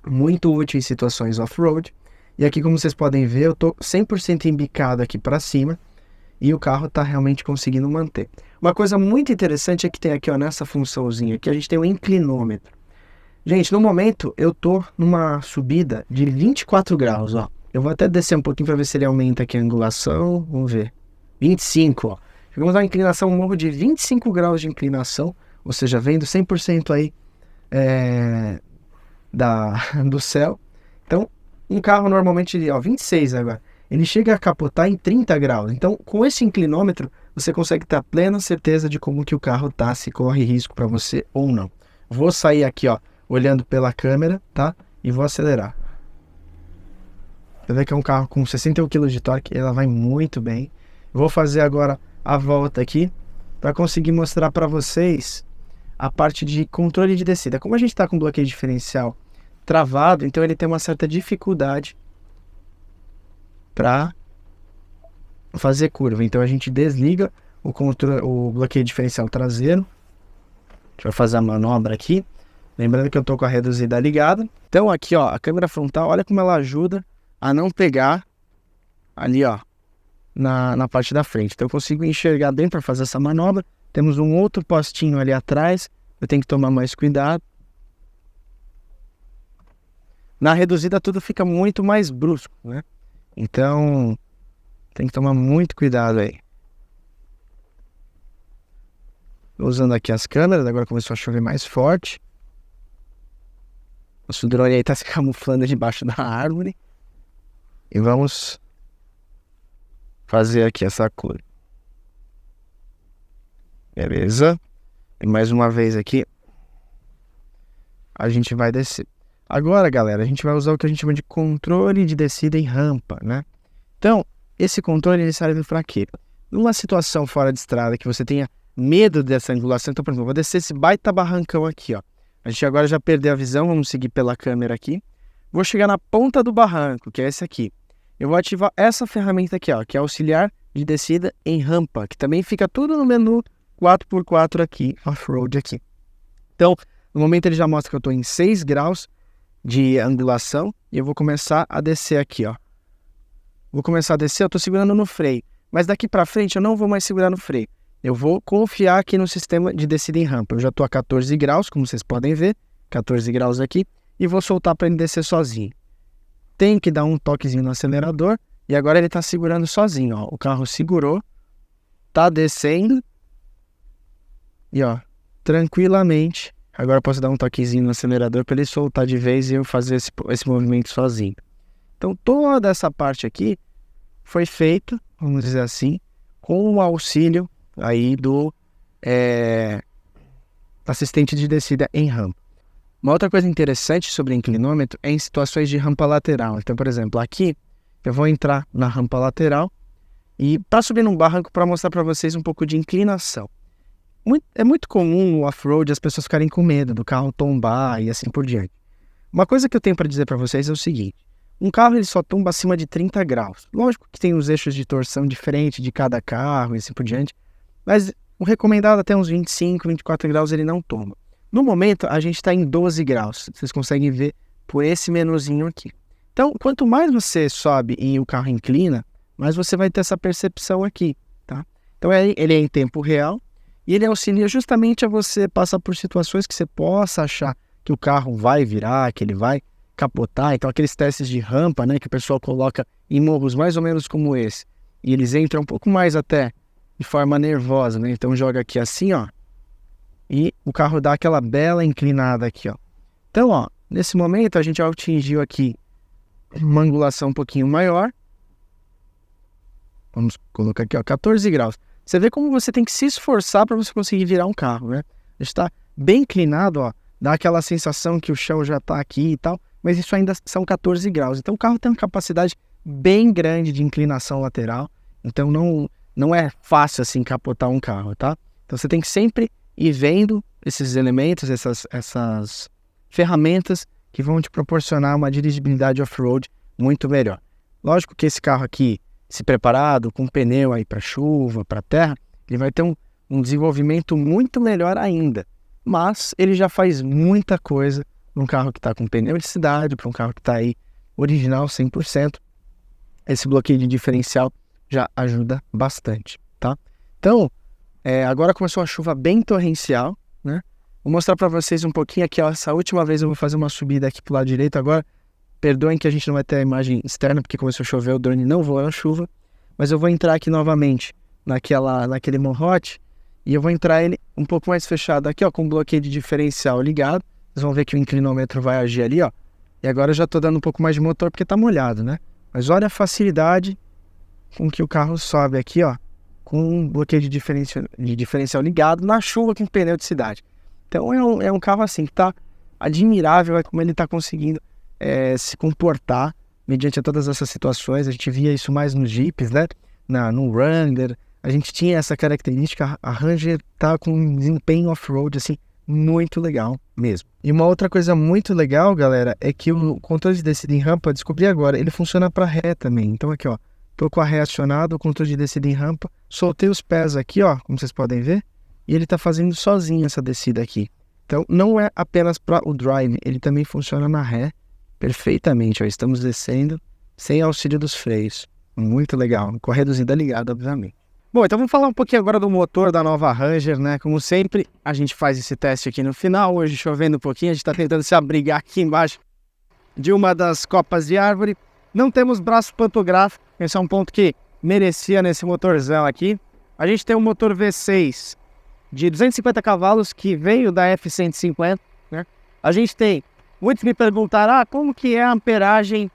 muito útil em situações off-road, e aqui como vocês podem ver, eu estou 100% embicado aqui para cima, e o carro está realmente conseguindo manter. Uma coisa muito interessante é que tem aqui, ó, nessa funçãozinha aqui, a gente tem um inclinômetro. Gente, no momento eu tô numa subida de 24 graus, ó. Eu vou até descer um pouquinho para ver se ele aumenta aqui a angulação. Vamos ver. 25, ó. Chegamos a uma inclinação, um morro de 25 graus de inclinação, ou seja, vendo 100% aí do céu. Então, um carro normalmente, ó, 26 agora, ele chega a capotar em 30 graus. Então, com esse inclinômetro, você consegue ter a plena certeza de como que o carro tá, se corre risco para você ou não. Vou sair aqui, ó, olhando pela câmera, tá? E vou acelerar. Você vê que é um carro com 61 kg de torque, ela vai muito bem. Vou fazer agora a volta aqui para conseguir mostrar para vocês a parte de controle de descida. Como a gente está com bloqueio diferencial travado, então ele tem uma certa dificuldade para fazer curva. Então a gente desliga o bloqueio diferencial traseiro. A gente vai fazer a manobra aqui. Lembrando que eu estou com a reduzida ligada. Então aqui, ó, a câmera frontal, olha como ela ajuda a não pegar ali, ó, na parte da frente. Então eu consigo enxergar bem para fazer essa manobra. Temos um outro postinho ali atrás. Eu tenho que tomar mais cuidado. Na reduzida tudo fica muito mais brusco, né? Então tem que tomar muito cuidado aí. Tô usando aqui as câmeras, agora começou a chover mais forte. O drone aí tá se camuflando debaixo da árvore. E vamos fazer aqui essa cor. Beleza. E mais uma vez aqui, a gente vai descer. Agora, galera, a gente vai usar o que a gente chama de controle de descida em rampa, né? Então, esse controle ele serve para quê? Numa situação fora de estrada que você tenha medo dessa angulação, então, por exemplo, eu vou descer esse baita barrancão aqui, ó. A gente agora já perdeu a visão, vamos seguir pela câmera aqui. Vou chegar na ponta do barranco, que é esse aqui. Eu vou ativar essa ferramenta aqui, ó, que é auxiliar de descida em rampa, que também fica tudo no menu 4x4 aqui, off-road aqui. Então, no momento ele já mostra que eu estou em 6 graus de angulação e eu vou começar a descer aqui, ó. Vou começar a descer, eu estou segurando no freio, mas daqui para frente eu não vou mais segurar no freio. Eu vou confiar aqui no sistema de descida em rampa. Eu já estou a 14 graus, como vocês podem ver, 14 graus aqui, e vou soltar para ele descer sozinho. Tem que dar um toquezinho no acelerador, e agora ele está segurando sozinho, ó. O carro segurou, está descendo, e ó, tranquilamente Agora eu posso dar um toquezinho no acelerador para ele soltar de vez e eu fazer esse movimento sozinho. Então toda essa parte aqui foi feita, vamos dizer assim, com o auxílio aí do assistente de descida em rampa. Uma outra coisa interessante sobre inclinômetro é em situações de rampa lateral. Então, por exemplo, aqui eu vou entrar na rampa lateral e para subir num barranco para mostrar para vocês um pouco de inclinação. É muito comum no off-road as pessoas ficarem com medo do carro tombar e assim por diante. Uma coisa que eu tenho para dizer para vocês é o seguinte: um carro ele só tomba acima de 30 graus. Lógico que tem os eixos de torção diferentes de cada carro e assim por diante, mas o recomendado até uns 25, 24 graus ele não tomba. No momento a gente está em 12 graus, vocês conseguem ver por esse menuzinho aqui. Então, quanto mais você sobe e o carro inclina, mais você vai ter essa percepção aqui, tá? Então ele é em tempo real. E ele auxilia justamente a você passar por situações que você possa achar que o carro vai virar, que ele vai capotar. Então aqueles testes de rampa, né, que o pessoal coloca em morros mais ou menos como esse. E eles entram um pouco mais até de forma nervosa, né? Então joga aqui assim, ó. E o carro dá aquela bela inclinada aqui, ó. Então, ó, nesse momento a gente atingiu aqui uma angulação um pouquinho maior. Vamos colocar aqui, ó, 14 graus. Você vê como você tem que se esforçar para você conseguir virar um carro, né? Está bem inclinado, ó, dá aquela sensação que o chão já está aqui e tal, mas isso ainda são 14 graus. Então o carro tem uma capacidade bem grande de inclinação lateral, então não é fácil assim capotar um carro, tá? Então você tem que sempre ir vendo esses elementos, essas ferramentas que vão te proporcionar uma dirigibilidade off-road muito melhor. Lógico que esse carro aqui, se preparado, com pneu aí para chuva, para terra, ele vai ter um desenvolvimento muito melhor ainda. Mas ele já faz muita coisa para um carro que está com pneu de cidade, para um carro que está aí original 100%. Esse bloqueio de diferencial já ajuda bastante, tá? Então, agora começou uma chuva bem torrencial, né? Vou mostrar para vocês um pouquinho aqui, ó, essa última vez eu vou fazer uma subida aqui pro lado direito agora. Perdoem que a gente não vai ter a imagem externa, porque começou a chover, o drone não voa na chuva. Mas eu vou entrar aqui novamente naquele morrote e eu vou entrar ele um pouco mais fechado aqui, ó, com o bloqueio de diferencial ligado. Vocês vão ver que o inclinômetro vai agir ali, ó. E agora eu já tô dando um pouco mais de motor porque tá molhado, né? Mas olha a facilidade com que o carro sobe aqui, ó, com o bloqueio de diferencial ligado na chuva com pneu de cidade. Então é um carro assim que tá admirável, como ele tá conseguindo se comportar mediante todas essas situações. A gente via isso mais nos Jeeps, né? No Wrangler, a gente tinha essa característica. A Ranger tá com um desempenho off-road assim muito legal mesmo. E uma outra coisa muito legal, galera, é que o controle de descida em rampa, eu descobri agora, ele funciona para ré também. Então aqui, ó, tô com a ré acionada, o controle de descida em rampa, soltei os pés aqui, ó, como vocês podem ver, e ele tá fazendo sozinho essa descida aqui. Então não é apenas para o drive, ele também funciona na ré perfeitamente, ó. Estamos descendo sem auxílio dos freios. Muito legal, com a reduzida ligada, obviamente. Bom, então vamos falar um pouquinho agora do motor da nova Ranger, né? Como sempre, a gente faz esse teste aqui no final. Hoje chovendo um pouquinho, a gente está tentando se abrigar aqui embaixo de uma das copas de árvore. Não temos braço pantográfico, esse é um ponto que merecia nesse motorzão aqui. A gente tem um motor V6 de 250 cavalos que veio da F150, né? A gente tem, muitos me perguntaram, como que é a amperagem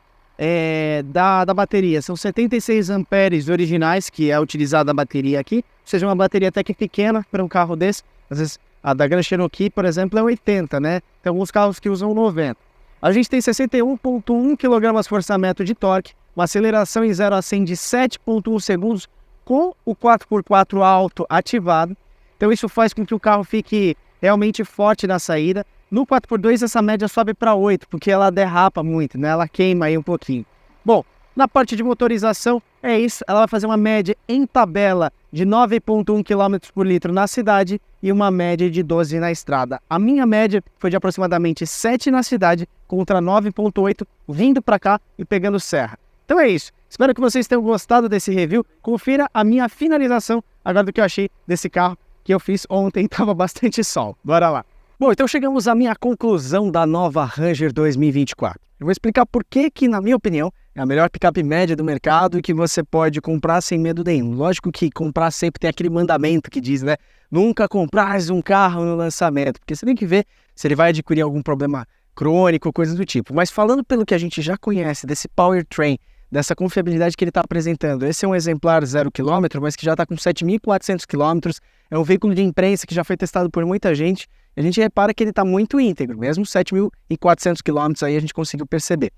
da bateria? São 76 amperes originais que é utilizada a bateria aqui, ou seja, uma bateria até que pequena para um carro desse. Às vezes a da Grand Cherokee, por exemplo, é 80, né? Tem alguns carros que usam 90. A gente tem 61,1 kgfm de torque, uma aceleração em 0 a 100 de 7,1 segundos com o 4x4 alto ativado. Então isso faz com que o carro fique realmente forte na saída. No 4x2 essa média sobe para 8, porque ela derrapa muito, né? Ela queima aí um pouquinho. Bom, na parte de motorização é isso. Ela vai fazer uma média em tabela de 9,1 km por litro na cidade e uma média de 12 na estrada. A minha média foi de aproximadamente 7 na cidade contra 9,8 vindo para cá e pegando serra. Então é isso. Espero que vocês tenham gostado desse review. Confira a minha finalização agora do que eu achei desse carro que eu fiz ontem. Tava bastante sol. Bora lá. Bom, então chegamos à minha conclusão da nova Ranger 2024. Eu vou explicar por que, na minha opinião, é a melhor picape média do mercado e que você pode comprar sem medo nenhum. Lógico que comprar sempre tem aquele mandamento que diz, né? Nunca comprar um carro no lançamento, porque você tem que ver se ele vai adquirir algum problema crônico, coisa do tipo. Mas falando pelo que a gente já conhece desse powertrain, dessa confiabilidade que ele está apresentando, esse é um exemplar 0 km, mas que já está com 7.400 km, é um veículo de imprensa que já foi testado por muita gente, a gente repara que ele está muito íntegro, mesmo 7.400 km aí a gente conseguiu perceber.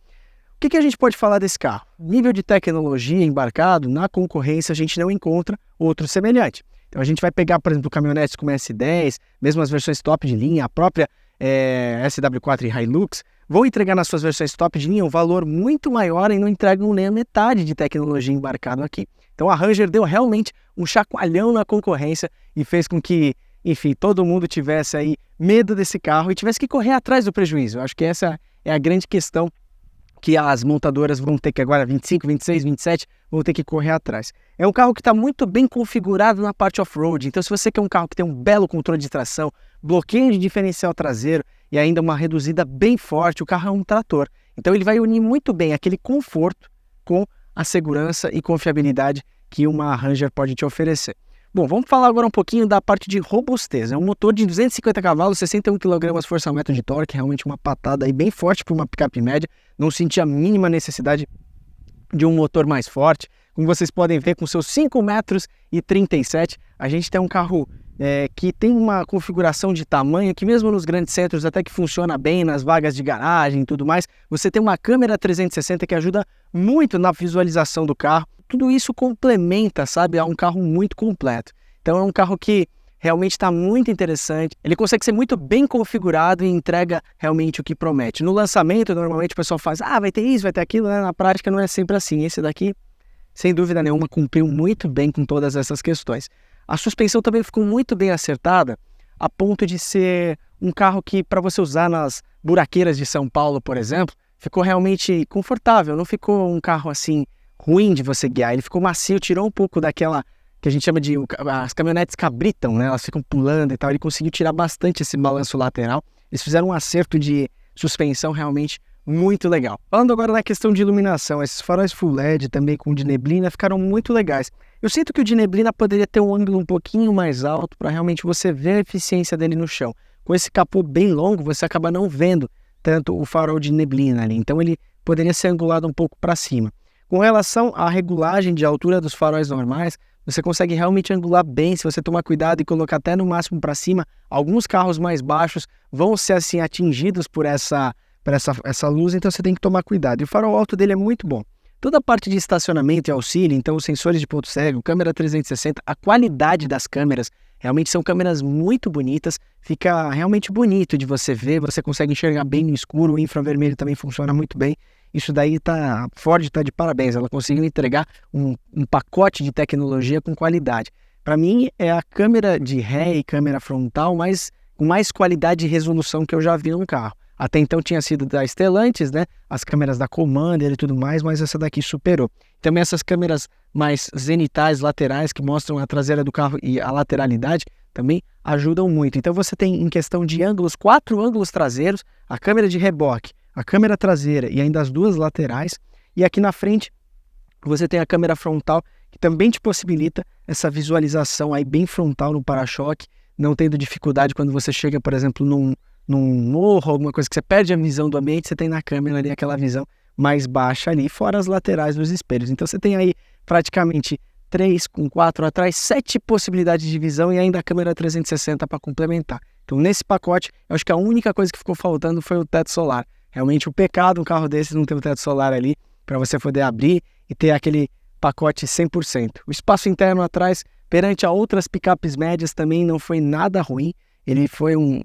O que a gente pode falar desse carro? Nível de tecnologia embarcado, na concorrência a gente não encontra outro semelhante. Então a gente vai pegar, por exemplo, caminhonetes como S10, mesmo as versões top de linha, a própria SW4 e Hilux, vão entregar nas suas versões top de linha um valor muito maior e não entregam nem a metade de tecnologia embarcado aqui. Então a Ranger deu realmente um chacoalhão na concorrência e fez com que, enfim, todo mundo tivesse aí medo desse carro e tivesse que correr atrás do prejuízo. Eu acho que essa é a grande questão que as montadoras vão ter que agora, 25, 26, 27, vão ter que correr atrás. É um carro que está muito bem configurado na parte off-road, então se você quer um carro que tem um belo controle de tração, bloqueio de diferencial traseiro e ainda uma reduzida bem forte, o carro é um trator. Então ele vai unir muito bem aquele conforto com a segurança e confiabilidade que uma Ranger pode te oferecer. Bom, vamos falar agora um pouquinho da parte de robustez. É um motor de 250 cavalos, 61 kg força-metro de torque, realmente uma patada aí bem forte para uma picape média. Não senti a mínima necessidade de um motor mais forte. Como vocês podem ver, com seus 5,37 m, a gente tem um carro que tem uma configuração de tamanho que mesmo nos grandes centros até que funciona bem, nas vagas de garagem e tudo mais. Você tem uma câmera 360 que ajuda muito na visualização do carro. Tudo isso complementa, sabe, a um carro muito completo. Então é um carro que realmente está muito interessante. Ele consegue ser muito bem configurado e entrega realmente o que promete. No lançamento, normalmente o pessoal faz, vai ter isso, vai ter aquilo, né? Na prática não é sempre assim. Esse daqui, sem dúvida nenhuma, cumpriu muito bem com todas essas questões. A suspensão também ficou muito bem acertada, a ponto de ser um carro que, para você usar nas buraqueiras de São Paulo, por exemplo, ficou realmente confortável. Não ficou um carro assim ruim de você guiar, ele ficou macio, tirou um pouco daquela que a gente chama de, as caminhonetes cabritam, né? Elas ficam pulando e tal, ele conseguiu tirar bastante esse balanço lateral, eles fizeram um acerto de suspensão realmente muito legal. Falando agora na questão de iluminação, esses faróis Full LED também com o de neblina ficaram muito legais. Eu sinto que o de neblina poderia ter um ângulo um pouquinho mais alto para realmente você ver a eficiência dele no chão. Com esse capô bem longo, você acaba não vendo tanto o farol de neblina ali, então ele poderia ser angulado um pouco para cima. Com relação à regulagem de altura dos faróis normais, você consegue realmente angular bem se você tomar cuidado e colocar até no máximo para cima. Alguns carros mais baixos vão ser assim atingidos por essa luz, então você tem que tomar cuidado. E o farol alto dele é muito bom. Toda a parte de estacionamento e auxílio, então os sensores de ponto cego, câmera 360, a qualidade das câmeras, realmente são câmeras muito bonitas, fica realmente bonito de você ver, você consegue enxergar bem no escuro, o infravermelho também funciona muito bem. Isso daí a Ford está de parabéns, ela conseguiu entregar um pacote de tecnologia com qualidade. Para mim é a câmera de ré e câmera frontal com mais qualidade e resolução que eu já vi num carro. Até então tinha sido da Stellantis, né? As câmeras da Commander e tudo mais, mas essa daqui superou. Também essas câmeras mais zenitais, laterais, que mostram a traseira do carro e a lateralidade, também ajudam muito. Então você tem, em questão de ângulos, 4 ângulos traseiros, a câmera de reboque, a câmera traseira e ainda as 2 laterais. E aqui na frente você tem a câmera frontal, que também te possibilita essa visualização aí bem frontal no para-choque, não tendo dificuldade quando você chega, por exemplo, num morro, alguma coisa que você perde a visão do ambiente, você tem na câmera ali aquela visão mais baixa ali, fora as laterais dos espelhos. Então você tem aí praticamente 3 com 4 atrás, 7 possibilidades de visão e ainda a câmera 360 para complementar. Então nesse pacote, eu acho que a única coisa que ficou faltando foi o teto solar. Realmente o pecado um carro desses não ter o teto solar ali para você poder abrir e ter aquele pacote 100%. O espaço interno atrás, perante a outras picapes médias, também não foi nada ruim. Ele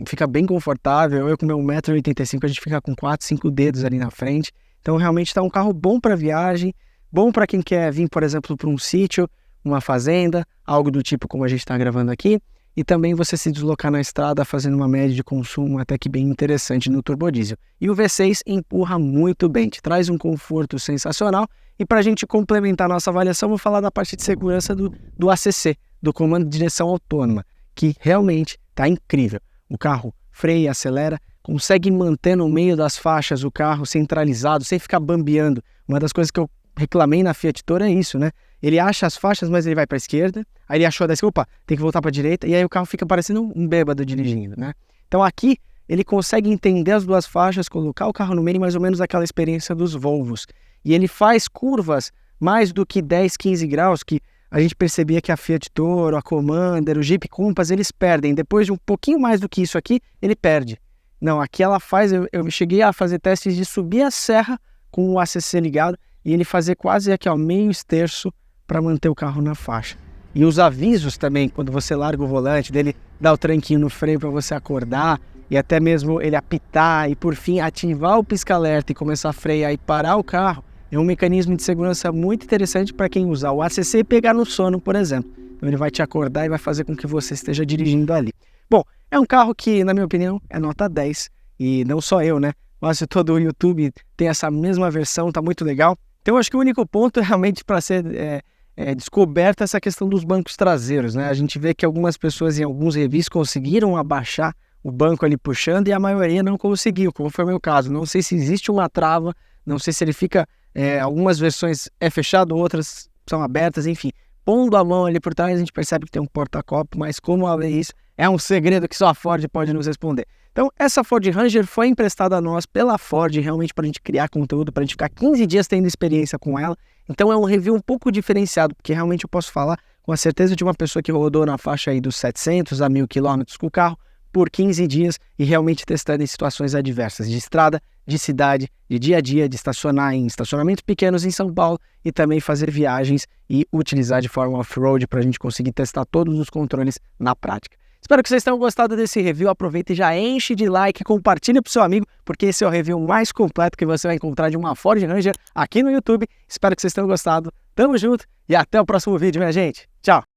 fica bem confortável. Eu com meu 1,85 m, a gente fica com 4, 5 dedos ali na frente. Então realmente está um carro bom para viagem, bom para quem quer vir, por exemplo, para um sítio, uma fazenda, algo do tipo como a gente está gravando aqui. E também você se deslocar na estrada fazendo uma média de consumo até que bem interessante no turbodiesel. E o V6 empurra muito bem, te traz um conforto sensacional. E para a gente complementar nossa avaliação, vou falar da parte de segurança do ACC, do Comando de Direção Autônoma, que realmente está incrível. O carro freia, acelera, consegue manter no meio das faixas o carro centralizado, sem ficar bambeando. Uma das coisas que eu reclamei na Fiat Toro é isso, né? Ele acha as faixas, mas ele vai para a esquerda, aí ele achou da esquerda, opa, tem que voltar para a direita, e aí o carro fica parecendo um bêbado dirigindo, né? Então aqui ele consegue entender as duas faixas, colocar o carro no meio, mais ou menos aquela experiência dos Volvos. E ele faz curvas mais do que 10, 15 graus, que a gente percebia que a Fiat Toro, a Commander, o Jeep Compass, eles perdem. Depois de um pouquinho mais do que isso aqui, ele perde. Não, aqui ela faz, eu cheguei a fazer testes de subir a serra com o ACC ligado e ele fazer quase aqui, ó, meio esterço para manter o carro na faixa. E os avisos também, quando você larga o volante, dele dá o tranquinho no freio para você acordar, e até mesmo ele apitar e por fim ativar o pisca-alerta e começar a frear e parar o carro, é um mecanismo de segurança muito interessante para quem usar o ACC e pegar no sono, por exemplo. Então ele vai te acordar e vai fazer com que você esteja dirigindo ali. Bom, é um carro que, na minha opinião, é nota 10. E não só eu, né? Quase todo o YouTube tem essa mesma versão, tá muito legal. Então eu acho que o único ponto é realmente para ser descoberta essa questão dos bancos traseiros, né? A gente vê que algumas pessoas em alguns reviews conseguiram abaixar o banco ali puxando e a maioria não conseguiu, como foi o meu caso. Não sei se existe uma trava, não sei se ele fica... algumas versões é fechado, outras são abertas, enfim. Pondo a mão ali por trás, a gente percebe que tem um porta-copo, mas como abrir isso é um segredo que só a Ford pode nos responder. Então, essa Ford Ranger foi emprestada a nós pela Ford, realmente para a gente criar conteúdo, para a gente ficar 15 dias tendo experiência com ela. Então, é um review um pouco diferenciado, porque realmente eu posso falar com a certeza de uma pessoa que rodou na faixa aí dos 700 a 1.000 quilômetros com o carro, por 15 dias e realmente testando em situações adversas, de estrada, de cidade, de dia a dia, de estacionar em estacionamentos pequenos em São Paulo e também fazer viagens e utilizar de forma off-road para a gente conseguir testar todos os controles na prática. Espero que vocês tenham gostado desse review, aproveita e já enche de like, compartilha para o seu amigo, porque esse é o review mais completo que você vai encontrar de uma Ford Ranger aqui no YouTube. Espero que vocês tenham gostado, tamo junto e até o próximo vídeo, minha gente. Tchau!